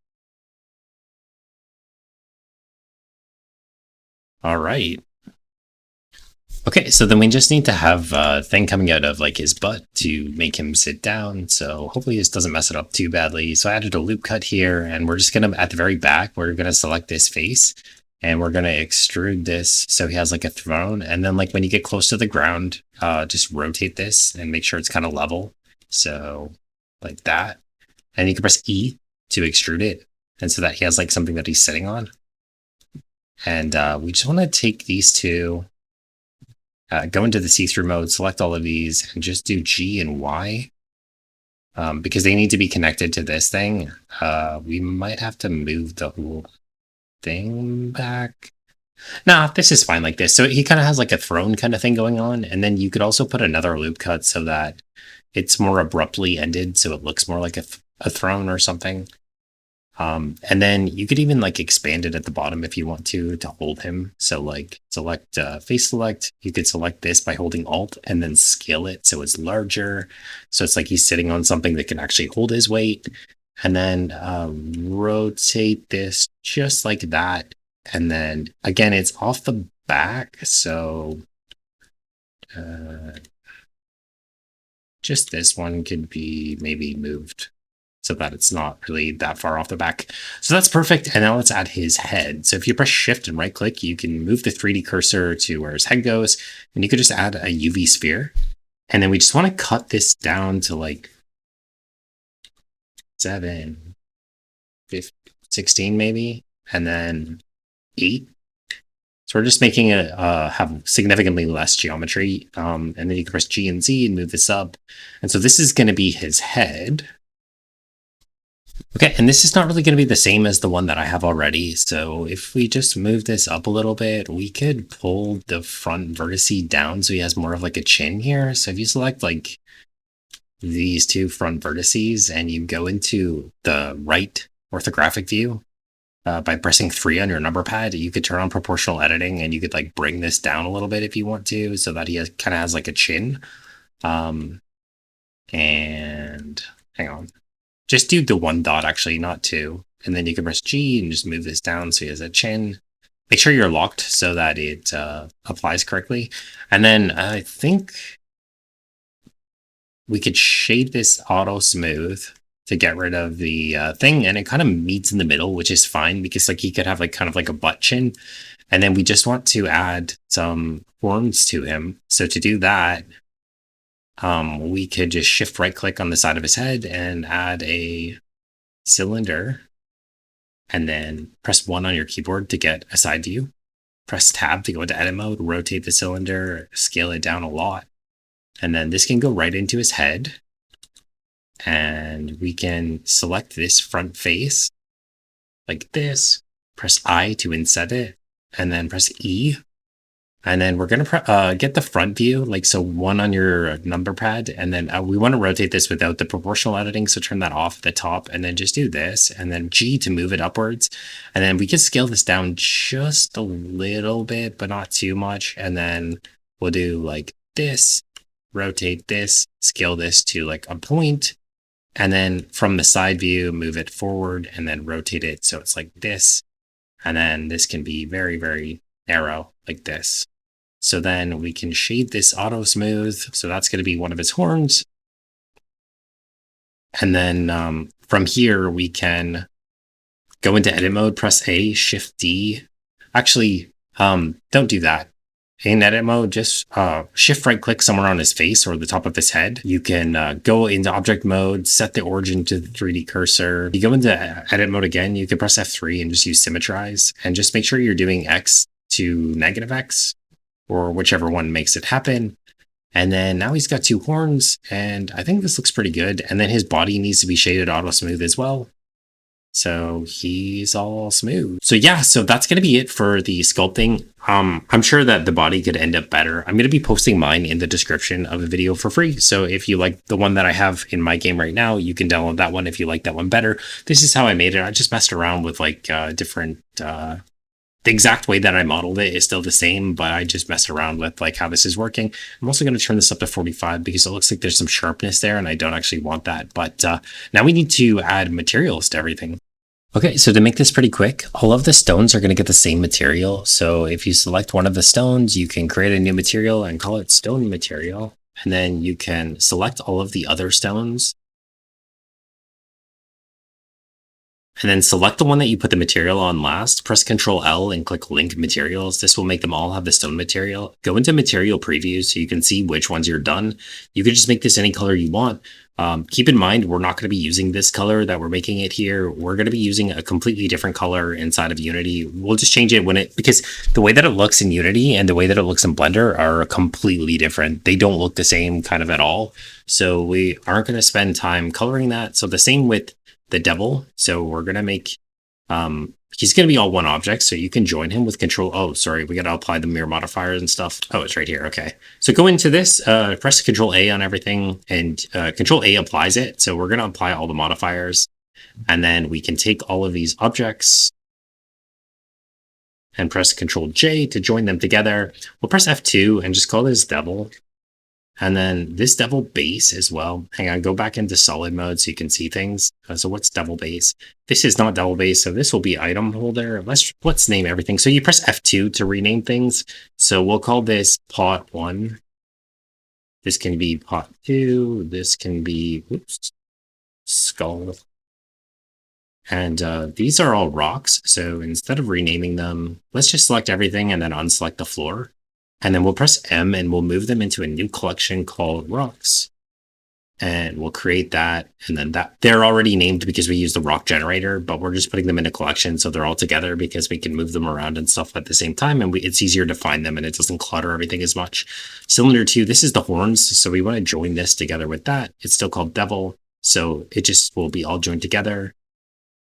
All right. Okay, so then we just need to have a thing coming out of like his butt to make him sit down. So hopefully this doesn't mess it up too badly. So I added a loop cut here, and we're just gonna, at the very back, we're gonna select this face, and we're gonna extrude this so he has like a throne. And then like when you get close to the ground, just rotate this and make sure it's kind of level. So like that. And you can press E to extrude it, and so that he has like something that he's sitting on. And we just want to take these two. Go into the see-through mode, select all of these, and just do G and Y. Because they need to be connected to this thing. We might have to move the whole thing back. Nah, this is fine like this. So he kind of has like a throne kind of thing going on. And then you could also put another loop cut so that it's more abruptly ended, so it looks more like a throne or something. And then you could even like expand it at the bottom if you want to hold him. So like select face select, you could select this by holding Alt and then scale it so it's larger. So it's like he's sitting on something that can actually hold his weight. And then rotate this just like that. And then again, it's off the back. So just this one could be maybe moved so that it's not really that far off the back. So that's perfect. And now let's add his head. So if you press shift and right click, you can move the 3D cursor to where his head goes, and you could just add a UV sphere. And then we just want to cut this down to like 7, 15, 16 maybe, and then 8. So we're just making it have significantly less geometry. And then you can press G and Z and move this up. And so this is going to be his head. Okay, and this is not really going to be the same as the one that I have already. So if we just move this up a little bit, we could pull the front vertice down so he has more of like a chin here. So if you select like these two front vertices and you go into the right orthographic view by pressing 3 on your number pad, you could turn on proportional editing and you could like bring this down a little bit if you want to, so that he kind of has like a chin. And hang on. Just do the 1 dot, actually, not 2. And then you can press G and just move this down so he has a chin. Make sure you're locked so that it applies correctly. And then I think we could shade this auto smooth to get rid of the thing. And it kind of meets in the middle, which is fine because like he could have like kind of like a butt chin. And then we just want to add some horns to him. So to do that, we could just shift right click on the side of his head and add a cylinder, and then press 1 on your keyboard to get a side view. Press tab to go into edit mode, rotate the cylinder, scale it down a lot. And then this can go right into his head. And we can select this front face like this, press I to inset it, and then press E. And then we're going to get the front view, like so 1 on your number pad. And then we want to rotate this without the proportional editing. So turn that off at the top and then just do this. And then G to move it upwards. And then we can scale this down just a little bit, but not too much. And then we'll do like this, rotate this, scale this to like a point. And then from the side view, move it forward and then rotate it so it's like this. And then this can be very, very narrow like this. So then we can shade this auto smooth. So that's going to be one of his horns. And then from here, we can go into edit mode, press A, shift D. Actually, don't do that. In edit mode, just shift right click somewhere on his face or the top of his head. You can go into object mode, set the origin to the 3D cursor. You go into edit mode again, you can press F3 and just use symmetrize and just make sure you're doing X to negative X or whichever one makes it happen. And then now he's got 2 horns and I think this looks pretty good. And then his body needs to be shaded auto smooth as well. So he's all smooth. So yeah, so that's going to be it for the sculpting. I'm sure that the body could end up better. I'm going to be posting mine in the description of the video for free. So if you like the one that I have in my game right now, you can download that one if you like that one better. This is how I made it. I just messed around with like different, the exact way that I modeled it is still the same, but I just messed around with like how this is working. I'm also going to turn this up to 45 because it looks like there's some sharpness there and I don't actually want that. But now we need to add materials to everything. Okay, so to make this pretty quick, all of the stones are going to get the same material. So if you select one of the stones, you can create a new material and call it stone material. And then you can select all of the other stones. And then select the one that you put the material on last, press Ctrl L and click Link Materials. This will make them all have the stone material. Go into Material Preview so you can see which ones you're done. You can just make this any color you want. Keep in mind, we're not going to be using this color that we're making it here. We're going to be using a completely different color inside of Unity. We'll just change it because the way that it looks in Unity and the way that it looks in Blender are completely different. They don't look the same kind of at all. So we aren't going to spend time coloring that. So the same with the devil. So we're going to make, he's going to be all one object. So you can join him with control. Oh, sorry. We got to apply the mirror modifiers and stuff. Oh, it's right here. Okay. So go into this, press Control A on everything and Control A applies it. So we're going to apply all the modifiers and then we can take all of these objects and press Control J to join them together. We'll press F2 and just call this devil. And then this devil base as well. Hang on, go back into solid mode so you can see things. So what's devil base? This is not devil base, so this will be item holder. Let's name everything. So you press F2 to rename things. So we'll call this pot 1. This can be pot 2. This can be, oops, skull And these are all rocks. So instead of renaming them, let's just select everything and then unselect the floor. And then we'll press M and we'll move them into a new collection called rocks. And we'll create that. And then that they're already named because we use the rock generator, but we're just putting them in a collection. So they're all together because we can move them around and stuff at the same time. And it's easier to find them and it doesn't clutter everything as much. Cylinder 2, this is the horns. So we want to join this together with that. It's still called devil. So it just will be all joined together.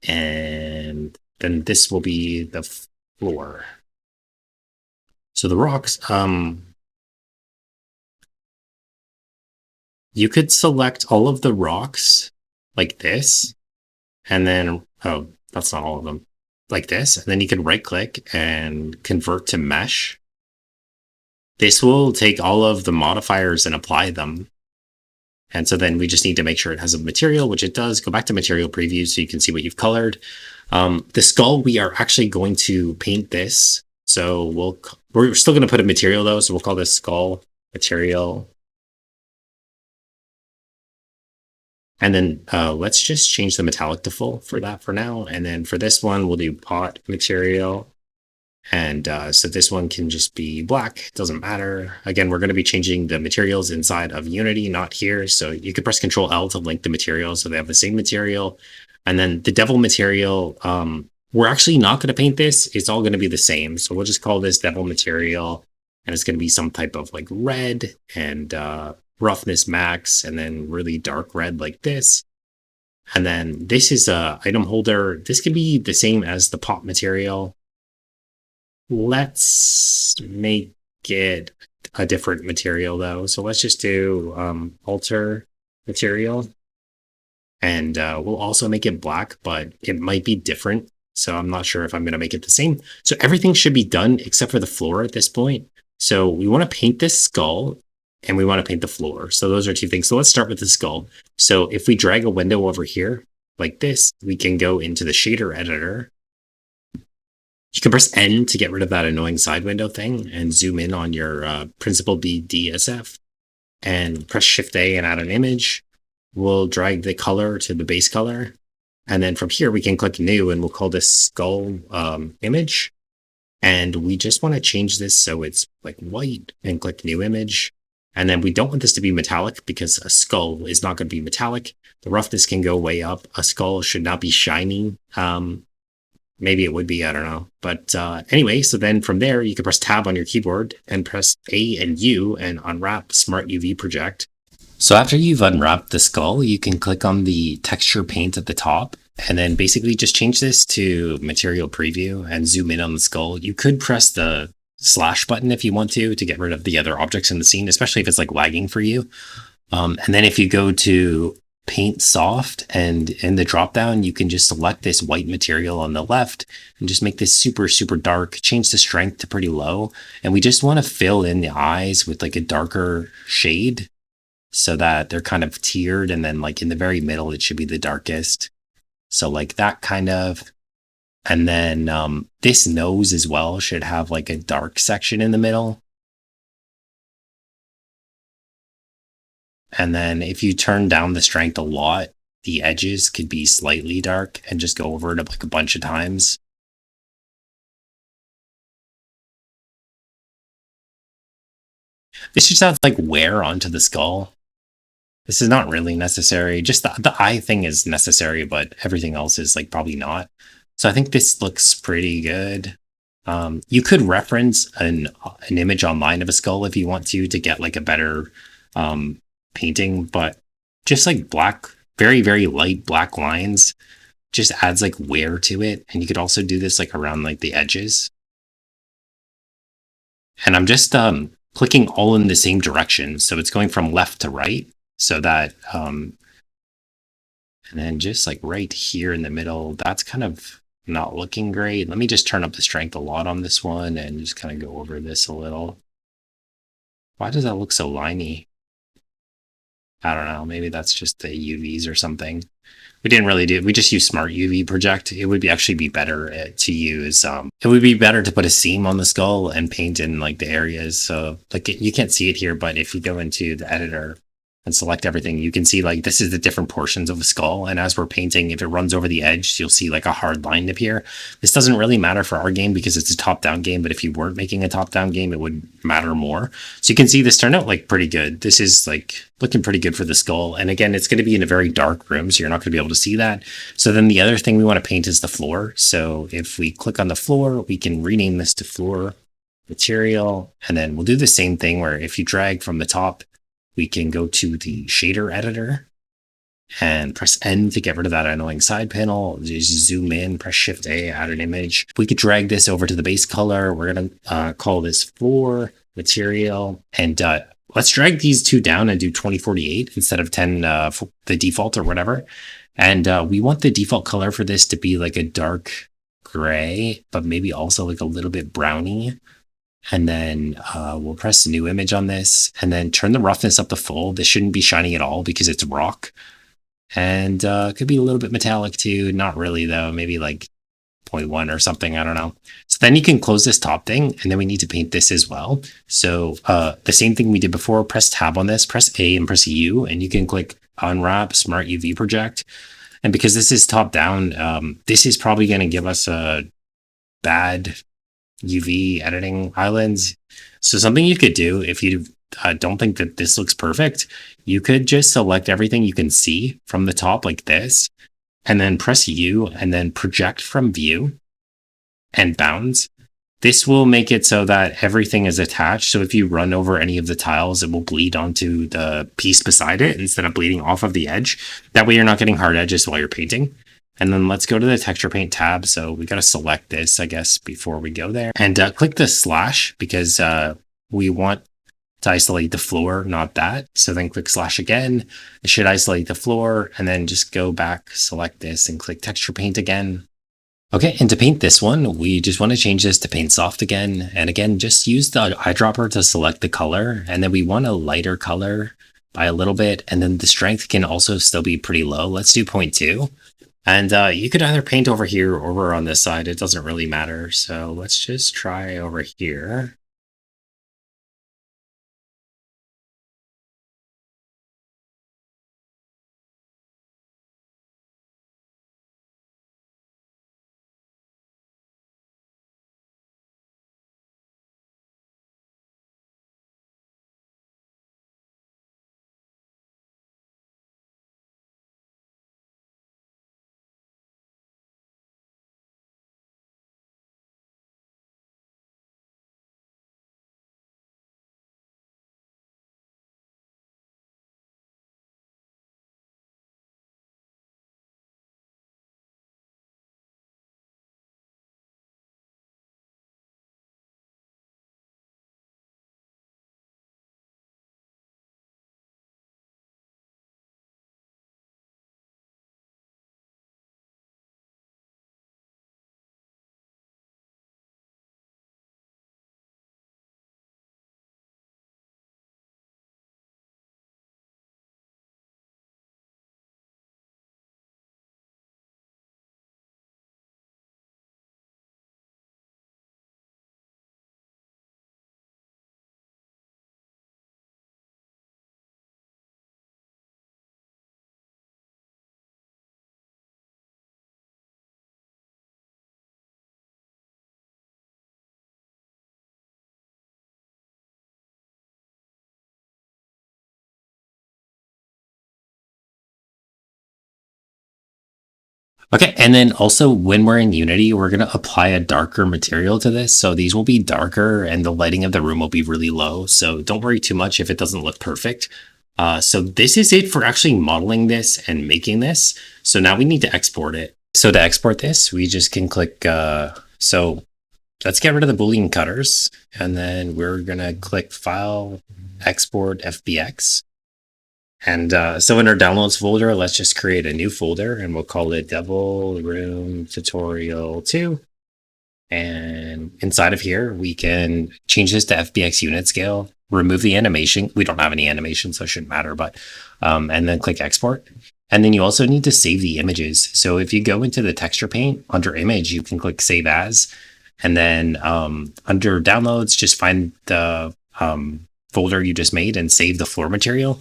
And then this will be the floor. So the rocks, you could select all of the rocks like this, and then, oh, that's not all of them, like this. And then you can right click and convert to mesh. This will take all of the modifiers and apply them. And so then we just need to make sure it has a material, which it does. Go back to material preview so you can see what you've colored. The skull, we are actually going to paint this. So we're still going to put a material though. So we'll call this skull material. And then let's just change the metallic to full for that for now. And then for this one, we'll do pot material. And so this one can just be black. It doesn't matter. Again, we're going to be changing the materials inside of Unity, not here. So you could press Control L to link the materials so they have the same material. And then the devil material, we're actually not going to paint this. It's all going to be the same. So we'll just call this devil material. And it's going to be some type of like red and roughness max, and then really dark red like this. And then this is a item holder. This can be the same as the pot material. Let's make it a different material though. So let's just do alter material. And we'll also make it black, but it might be different. So I'm not sure if I'm going to make it the same. So everything should be done except for the floor at this point. So we want to paint this skull and we want to paint the floor. So those are two things. So let's start with the skull. So if we drag a window over here like this, we can go into the shader editor. You can press N to get rid of that annoying side window thing and zoom in on your Principal B DSF and press Shift A and add an image. We'll drag the color to the base color. And then from here, we can click new and we'll call this skull image. And we just want to change this so it's like white and click new image. And then we don't want this to be metallic because a skull is not going to be metallic. The roughness can go way up. A skull should not be shiny. Maybe it would be, I don't know. But anyway, so then from there, you can press tab on your keyboard and press A and U and unwrap Smart UV Project. So after you've unwrapped the skull, you can click on the texture paint at the top and then basically just change this to material preview and zoom in on the skull. You could press the slash button if you want to get rid of the other objects in the scene, especially if it's like lagging for you. And then if you go to paint soft and in the drop down, you can just select this white material on the left and just make this super, super dark, change the strength to pretty low. And we just want to fill in the eyes with like a darker shade so that they're kind of tiered. And then like in the very middle, it should be the darkest. So like that kind of, and then this nose as well should have like a dark section in the middle. And then if you turn down the strength a lot, the edges could be slightly dark and just go over it like a bunch of times. This just sounds like wear onto the skull. This is not really necessary. Just the eye thing is necessary, but everything else is like probably not. So I think this looks pretty good. You could reference an image online of a skull if you want to get like a better painting, but just like black, very, very light black lines just adds like wear to it. And you could also do this like around like the edges. And I'm just clicking all in the same direction. So it's going from left to right so that, and then just like right here in the middle, that's kind of not looking great. Let me just turn up the strength a lot on this one and just kind of go over this a little. Why does that look so liney? I don't know. Maybe that's just the UVs or something. We didn't really do it. We just use Smart UV Project. It would actually be better to use. It would be better to put a seam on the skull and paint in like the areas. So like you can't see it here, but if you go into the editor and select everything, you can see like this is the different portions of a skull. And as we're painting, if it runs over the edge, you'll see like a hard line appear. This doesn't really matter for our game because it's a top-down game, but if you weren't making a top-down game, it would matter more. So you can see this turned out like pretty good. This is like looking pretty good for the skull. And again, it's going to be in a very dark room, so you're not going to be able to see that. So then the other thing we want to paint is the floor. So if we click on the floor, we can rename this to floor material, and then we'll do the same thing where if you drag from the top, we can go to the shader editor and press N to get rid of that annoying side panel. Just zoom in, press Shift A, add an image. We could drag this over to the base color. We're going to call this floor material, and let's drag these two down and do 2048 instead of 10, the default or whatever. And we want the default color for this to be like a dark gray, but maybe also like a little bit browny. And then we'll press a new image on this and then turn the roughness up to full. This shouldn't be shiny at all because it's rock. And it could be a little bit metallic too. Not really though, maybe like 0.1 or something, I don't know. So then you can close this top thing, and then we need to paint this as well. So the same thing we did before, press tab on this, press A and press U, and you can click unwrap smart UV project. And because this is top down, this is probably going to give us a bad UV editing islands. So something you could do if you don't think that this looks perfect, you could just select everything you can see from the top like this, and then press U and then project from view and bounds. This will make it so that everything is attached. So if you run over any of the tiles, it will bleed onto the piece beside it instead of bleeding off of the edge. That way you're not getting hard edges while you're painting. And then let's go to the texture paint tab. So we got to select this, I guess, before we go there. And click the slash because we want to isolate the floor, not that. So then click slash again. It should isolate the floor, and then just go back, select this, and click texture paint again. Okay, and to paint this one, we just want to change this to paint soft again. And again, just use the eyedropper to select the color. And then we want a lighter color by a little bit. And then the strength can also still be pretty low. Let's do 0.2. And you could either paint over here or over on this side. It doesn't really matter. So let's just try over here. Okay, and then also when we're in Unity, we're going to apply a darker material to this. So these will be darker and the lighting of the room will be really low. So don't worry too much if it doesn't look perfect. So this is it for actually modeling this and making this. So now we need to export it. So to export this, we just can click, so let's get rid of the Boolean cutters. And then we're going to click File, Export FBX. And so in our downloads folder, let's just create a new folder and we'll call it Devil Room Tutorial 2. And inside of here, we can change this to FBX unit scale, remove the animation. We don't have any animation, so it shouldn't matter, but, and then click export. And then you also need to save the images. So if you go into the texture paint under image, you can click save as, and then under downloads, just find the folder you just made and save the floor material.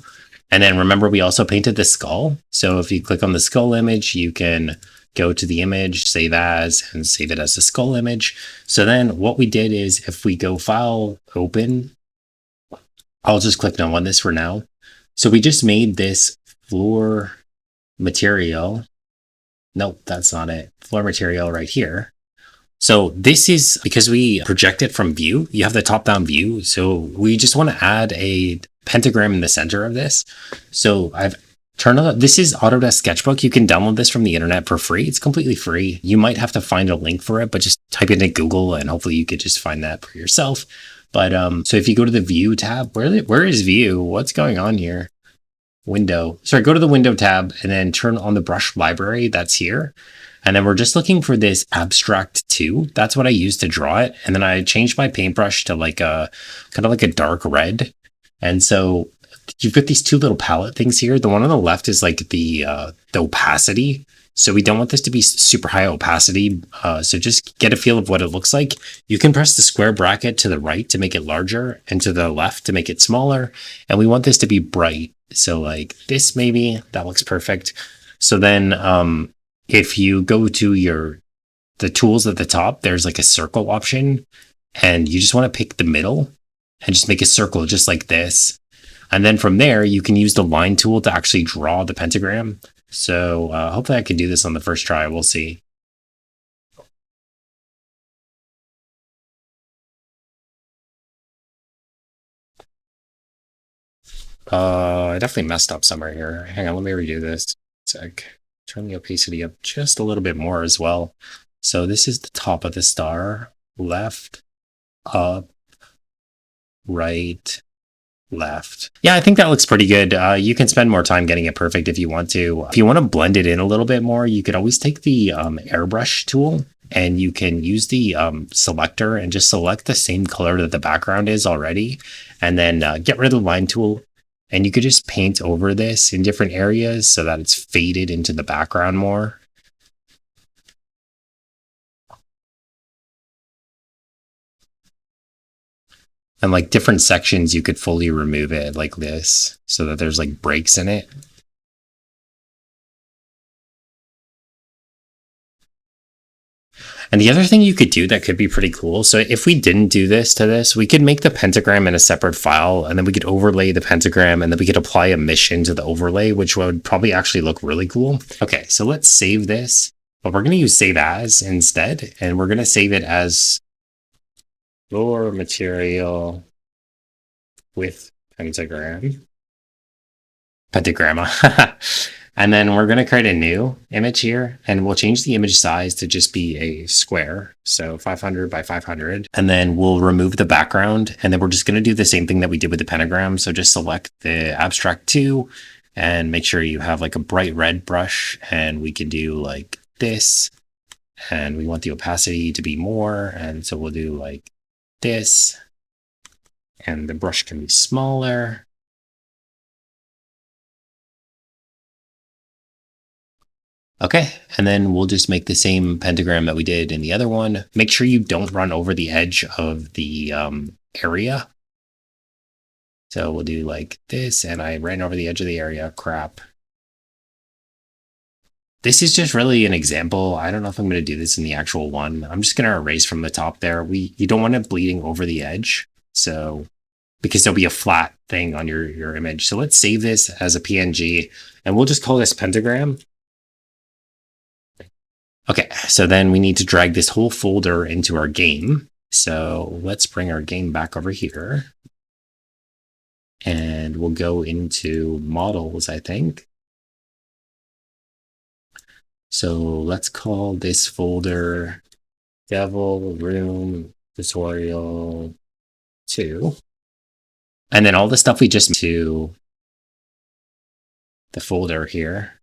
And then remember, we also painted the skull. So if you click on the skull image, you can go to the image, save as, and save it as a skull image. So then what we did is if we go file, open, I'll just click no on this for now. So we just made this floor material. Nope, that's not it. Floor material right here. So this is because we project it from view. You have the top-down view. So we just want to add a pentagram in the center of this. So I've turned on, this is Autodesk Sketchbook. You can download this from the internet for free. It's completely free. You might have to find a link for it, but just type it into Google and hopefully you could just find that for yourself. But so if you go to the view tab, where is view? What's going on here? Window. Sorry, go to the window tab and then turn on the brush library that's here. And then we're just looking for this abstract 2. That's what I used to draw it. And then I changed my paintbrush to like a kind of like a dark red. And so you've got these 2 little palette things here. The one on the left is like the opacity. So we don't want this to be super high opacity. So just get a feel of what it looks like. You can press the square bracket to the right to make it larger and to the left to make it smaller. And we want this to be bright. So like this, maybe that looks perfect. So then, if you go to the tools at the top, there's like a circle option and you just want to pick the middle and just make a circle just like this. And then from there, you can use the line tool to actually draw the pentagram. So hopefully I can do this on the first try. We'll see. I definitely messed up somewhere here. Hang on, let me redo this. Sec. Turn the opacity up just a little bit more as well. So this is the top of the star, left, up, right, left. Yeah, I think that looks pretty good. You can spend more time getting it perfect if you want to. If you want to blend it in a little bit more, you could always take the airbrush tool and you can use the selector and just select the same color that the background is already. And then get rid of the line tool. And you could just paint over this in different areas so that it's faded into the background more. And like different sections, you could fully remove it like this so that there's like breaks in it. And the other thing you could do that could be pretty cool. So if we didn't do this to this, we could make the pentagram in a separate file and then we could overlay the pentagram and then we could apply a mission to the overlay, which would probably actually look really cool. Okay, so let's save this, but we're going to use save as instead. And we're going to save it as floor material with pentagram. Pentagramma. And then we're going to create a new image here and we'll change the image size to just be a square. So 500 by 500. And then we'll remove the background. And then we're just going to do the same thing that we did with the pentagram. So just select the abstract 2 and make sure you have like a bright red brush. And we can do like this. And we want the opacity to be more. And so we'll do like this. And the brush can be smaller. Okay, and then we'll just make the same pentagram that we did in the other one. Make sure you don't run over the edge of the area. So we'll do like this, and I ran over the edge of the area. Crap. This is just really an example. I don't know if I'm going to do this in the actual one. I'm just going to erase from the top there. You don't want it bleeding over the edge. So because there'll be a flat thing on your image. So let's save this as a PNG and we'll just call this pentagram. Okay, so then we need to drag this whole folder into our game. So let's bring our game back over here. And we'll go into models, I think. So let's call this folder Devil Room Tutorial 2. And then all the stuff we just to the folder here.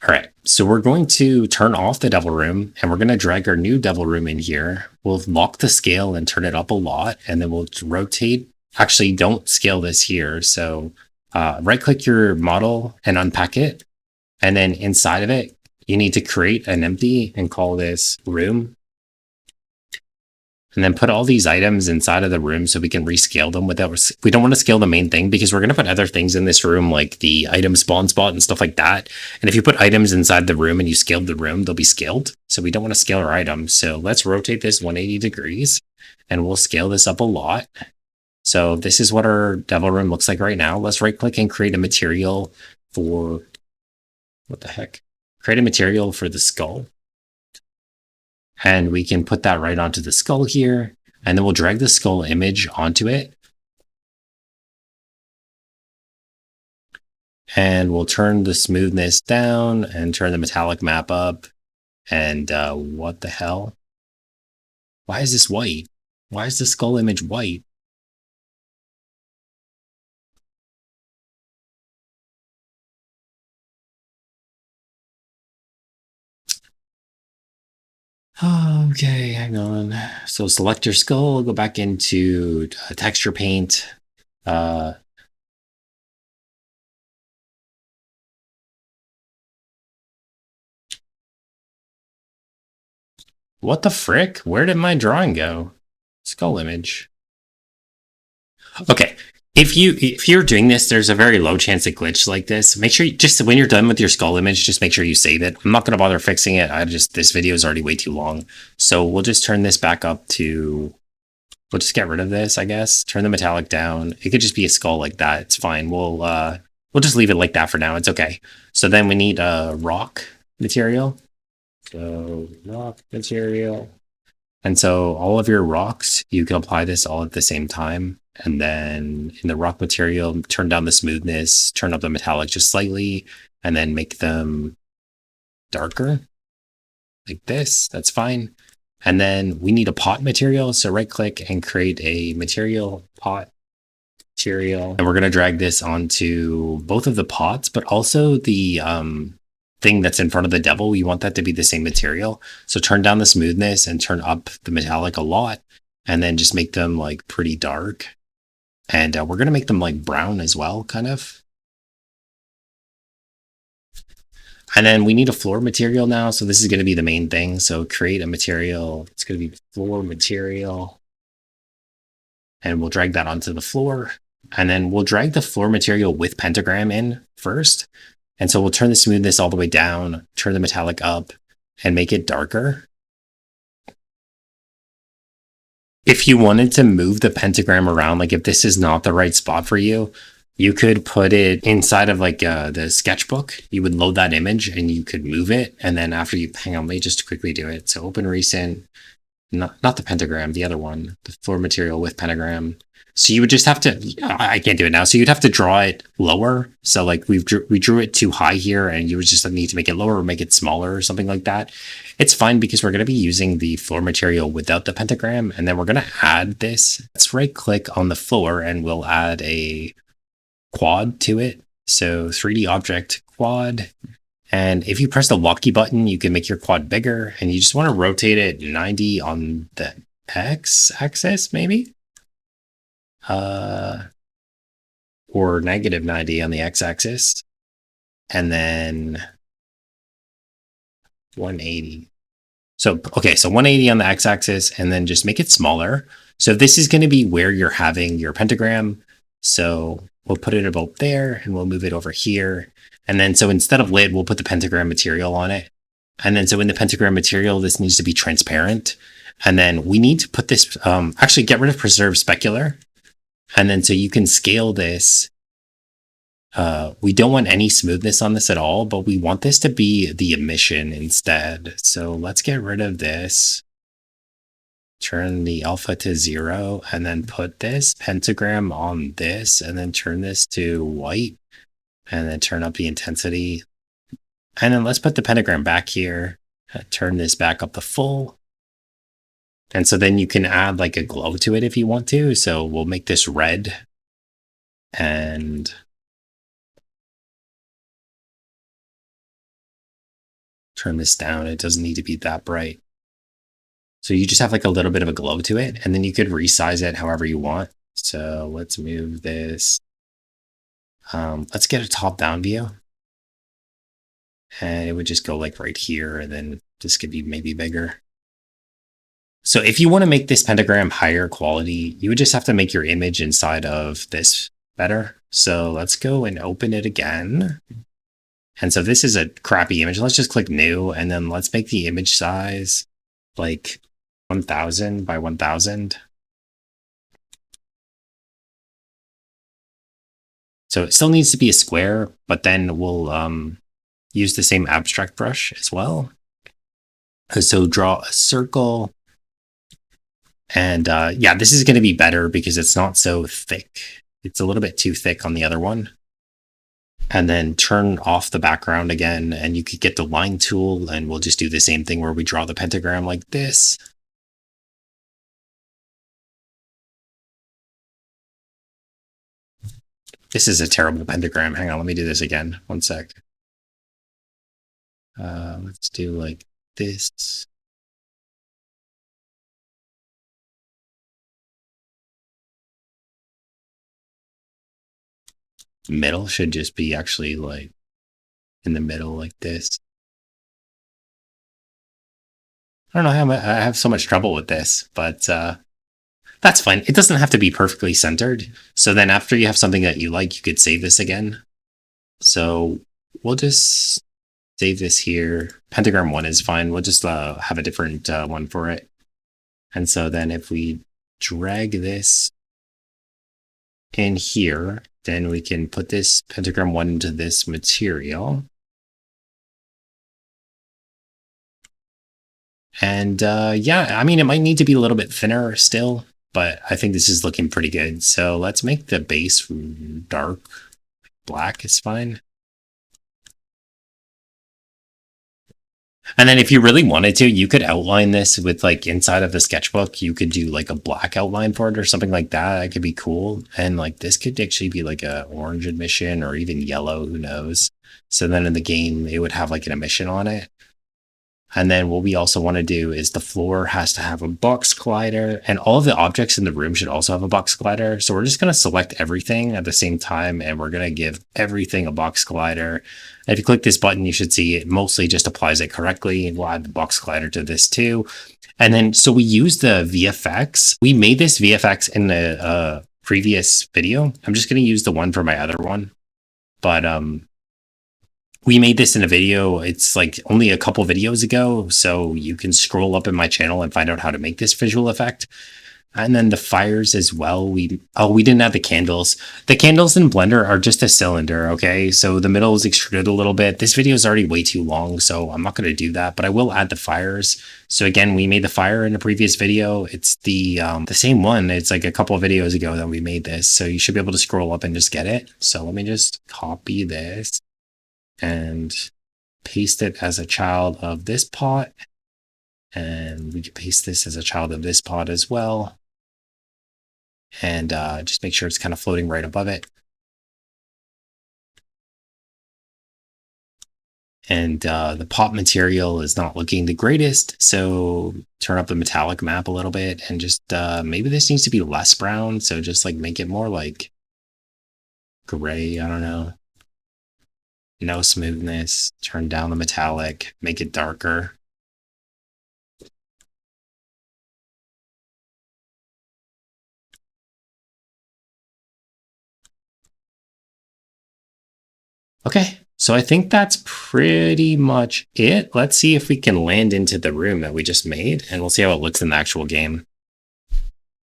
All right, so we're going to turn off the devil room and we're going to drag our new devil room in here. We'll lock the scale and turn it up a lot, and then we'll rotate. Actually, don't scale this here. So right click your model and unpack it. And then inside of it, you need to create an empty and call this room. and then put all these items inside of the room so we can rescale them without, we don't want to scale the main thing because we're going to put other things in this room like the item spawn spot and stuff like that. And if you put items inside the room and you scaled the room, they'll be scaled. So we don't want to scale our items. So let's rotate this 180 degrees and we'll scale this up a lot. So this is what our devil room looks like right now. Let's right click and create a material for, what the heck? Create a material for the skull. And we can put that right onto the skull here. And then we'll drag the skull image onto it. And we'll turn the smoothness down and turn the metallic map up. And what the hell? Why is this white? Why is the skull image white? Okay, hang on. So select your skull, go back into texture paint. What the frick? Where did my drawing go? Skull image. Okay, if you're doing this, there's a very low chance it glitched like this. Make sure you, just when you're done with your skull image, just make sure you save it. I'm not gonna bother fixing it. This video is already way too long, so we'll just turn this back up to. We'll just get rid of this, I guess. Turn the metallic down. It could just be a skull like that. It's fine. We'll just leave it like that for now. It's okay. So then we need a rock material. So rock material. And so all of your rocks, you can apply this all at the same time. And then in the rock material, turn down the smoothness, turn up the metallic just slightly, and then make them darker like this. That's fine. And then we need a pot material. So right click and create a material, pot material. And we're going to drag this onto both of the pots, but also the thing that's in front of the devil. We want that to be the same material. So turn down the smoothness and turn up the metallic a lot. And then just make them like pretty dark. And we're going to make them like brown as well, kind of. And then we need a floor material now. So this is going to be the main thing. So create a material. It's going to be floor material. And we'll drag that onto the floor. And then we'll drag the floor material with pentagram in first. And so we'll turn the smoothness all the way down, turn the metallic up, and make it darker. If you wanted to move the pentagram around, like if this is not the right spot for you, you could put it inside of like the sketchbook. You would load that image and you could move it. And then after you, hang on, let me just quickly do it. So open recent, not the pentagram, the other one, the floor material with pentagram. So you would just have to, I can't do it now. So you'd have to draw it lower. So like we drew it too high here and you would just need to make it lower or make it smaller or something like that. It's fine because we're going to be using the floor material without the pentagram. And then we're going to add this. Let's right click on the floor and we'll add a quad to it. So 3D object quad. And if you press the lock key button, you can make your quad bigger and you just want to rotate it 90 on the X axis, maybe? Or negative 90 on the x-axis, and then 180. So, okay, so 180 on the x-axis, and then just make it smaller. So this is going to be where you're having your pentagram. So we'll put it about there, and we'll move it over here. And then, so instead of lid, we'll put the pentagram material on it. And then, so in the pentagram material, this needs to be transparent. And then we need to put this, actually get rid of preserve specular. And then so you can scale this. We don't want any smoothness on this at all, but we want this to be the emission instead. So let's get rid of this. Turn the alpha to 0 and then put this pentagram on this and then turn this to white and then turn up the intensity. And then let's put the pentagram back here. Turn this back up to full. And so then you can add like a glow to it if you want to. So we'll make this red and turn this down. It doesn't need to be that bright. So you just have like a little bit of a glow to it and then you could resize it however you want. So let's move this. Let's get a top down view. And it would just go like right here and then this could be maybe bigger. So if you want to make this pentagram higher quality, you would just have to make your image inside of this better. So let's go and open it again. And so this is a crappy image. Let's just click new, and then let's make the image size like 1000 by 1000. So it still needs to be a square, but then we'll use the same abstract brush as well. So draw a circle. And yeah, this is going to be better because it's not so thick. It's a little bit too thick on the other one. And then turn off the background again, and you could get the line tool, and we'll just do the same thing where we draw the pentagram like this. This is a terrible pentagram. Hang on, let me do this again. One sec. Let's do like this. Middle should just be actually like in the middle like this. I don't know how I have so much trouble with this, but that's fine. It doesn't have to be perfectly centered. So then after you have something that you like, you could save this again. So we'll just save this here. Pentagram 1 is fine. We'll just have a different one for it. And so then if we drag this in here, then we can put this pentagram 1 into this material. And yeah, I mean, it might need to be a little bit thinner still, but I think this is looking pretty good. So let's make the base dark. Black is fine. And then if you really wanted to, you could outline this with like inside of the sketchbook, you could do like a black outline for it or something like that. That could be cool. And like this could actually be like a orange emission or even yellow, who knows. So then in the game, it would have like an emission on it. And then what we also want to do is the floor has to have a box collider, and all of the objects in the room should also have a box collider. So we're just going to select everything at the same time, and we're going to give everything a box collider. And if you click this button, you should see it mostly just applies it correctly, and we'll add the box collider to this too. And then, so we use the VFX. We made this VFX in the previous video. I'm just going to use the one for my other one. But we made this in a video. It's like only a couple videos ago, so you can scroll up in my channel and find out how to make this visual effect. And then the fires as well. We didn't have the candles. The candles in Blender are just a cylinder, okay? So the middle is extruded a little bit. This video is already way too long, so I'm not going to do that, but I will add the fires. So again, we made the fire in a previous video. It's the same one. It's like a couple of videos ago that we made this, so you should be able to scroll up and just get it. So let me just copy this and paste it as a child of this pot. And we can paste this as a child of this pot as well. And just make sure it's kind of floating right above it. And the pot material is not looking the greatest, so turn up the metallic map a little bit, and just maybe this needs to be less brown, so just like make it more like gray, I don't know. No smoothness, turn down the metallic, make it darker. Okay, so I think that's pretty much it. Let's see if we can land into the room that we just made, and we'll see how it looks in the actual game.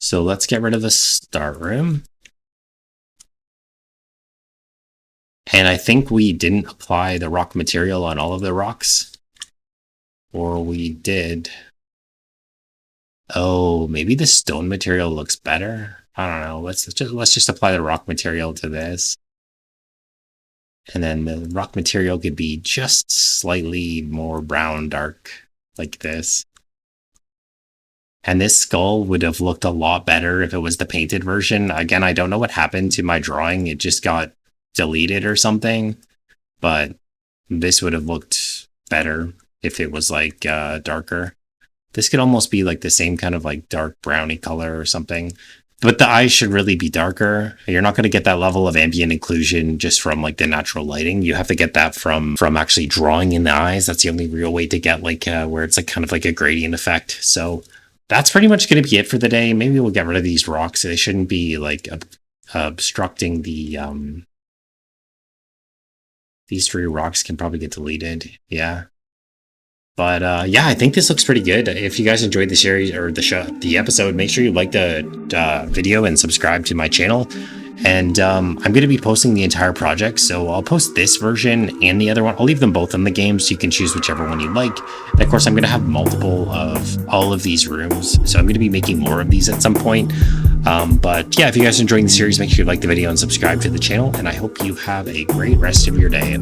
So let's get rid of the start room. And I think we didn't apply the rock material on all of the rocks. Or we did. Oh, maybe the stone material looks better. I don't know. Let's just apply the rock material to this. And then the rock material could be just slightly more brown, dark, like this. And this skull would have looked a lot better if it was the painted version. Again, I don't know what happened to my drawing. It just got deleted or something. But this would have looked better if it was like darker. This could almost be like the same kind of like dark browny color or something. But the eyes should really be darker. You're not going to get that level of ambient inclusion just from like the natural lighting. You have to get that from actually drawing in the eyes. That's the only real way to get like where it's like kind of like a gradient effect. So that's pretty much going to be it for the day. Maybe we'll get rid of these rocks. They shouldn't be like obstructing the these 3 rocks can probably get deleted. Yeah. But yeah, I think this looks pretty good. If you guys enjoyed the series or the episode, make sure you like the video and subscribe to my channel. And I'm going to be posting the entire project, so I'll post this version and the other one. I'll leave them both in the game, so you can choose whichever one you like. And of course, I'm going to have multiple of all of these rooms, so I'm going to be making more of these at some point. But yeah, if you guys are enjoying the series, make sure you like the video and subscribe to the channel, and I hope you have a great rest of your day.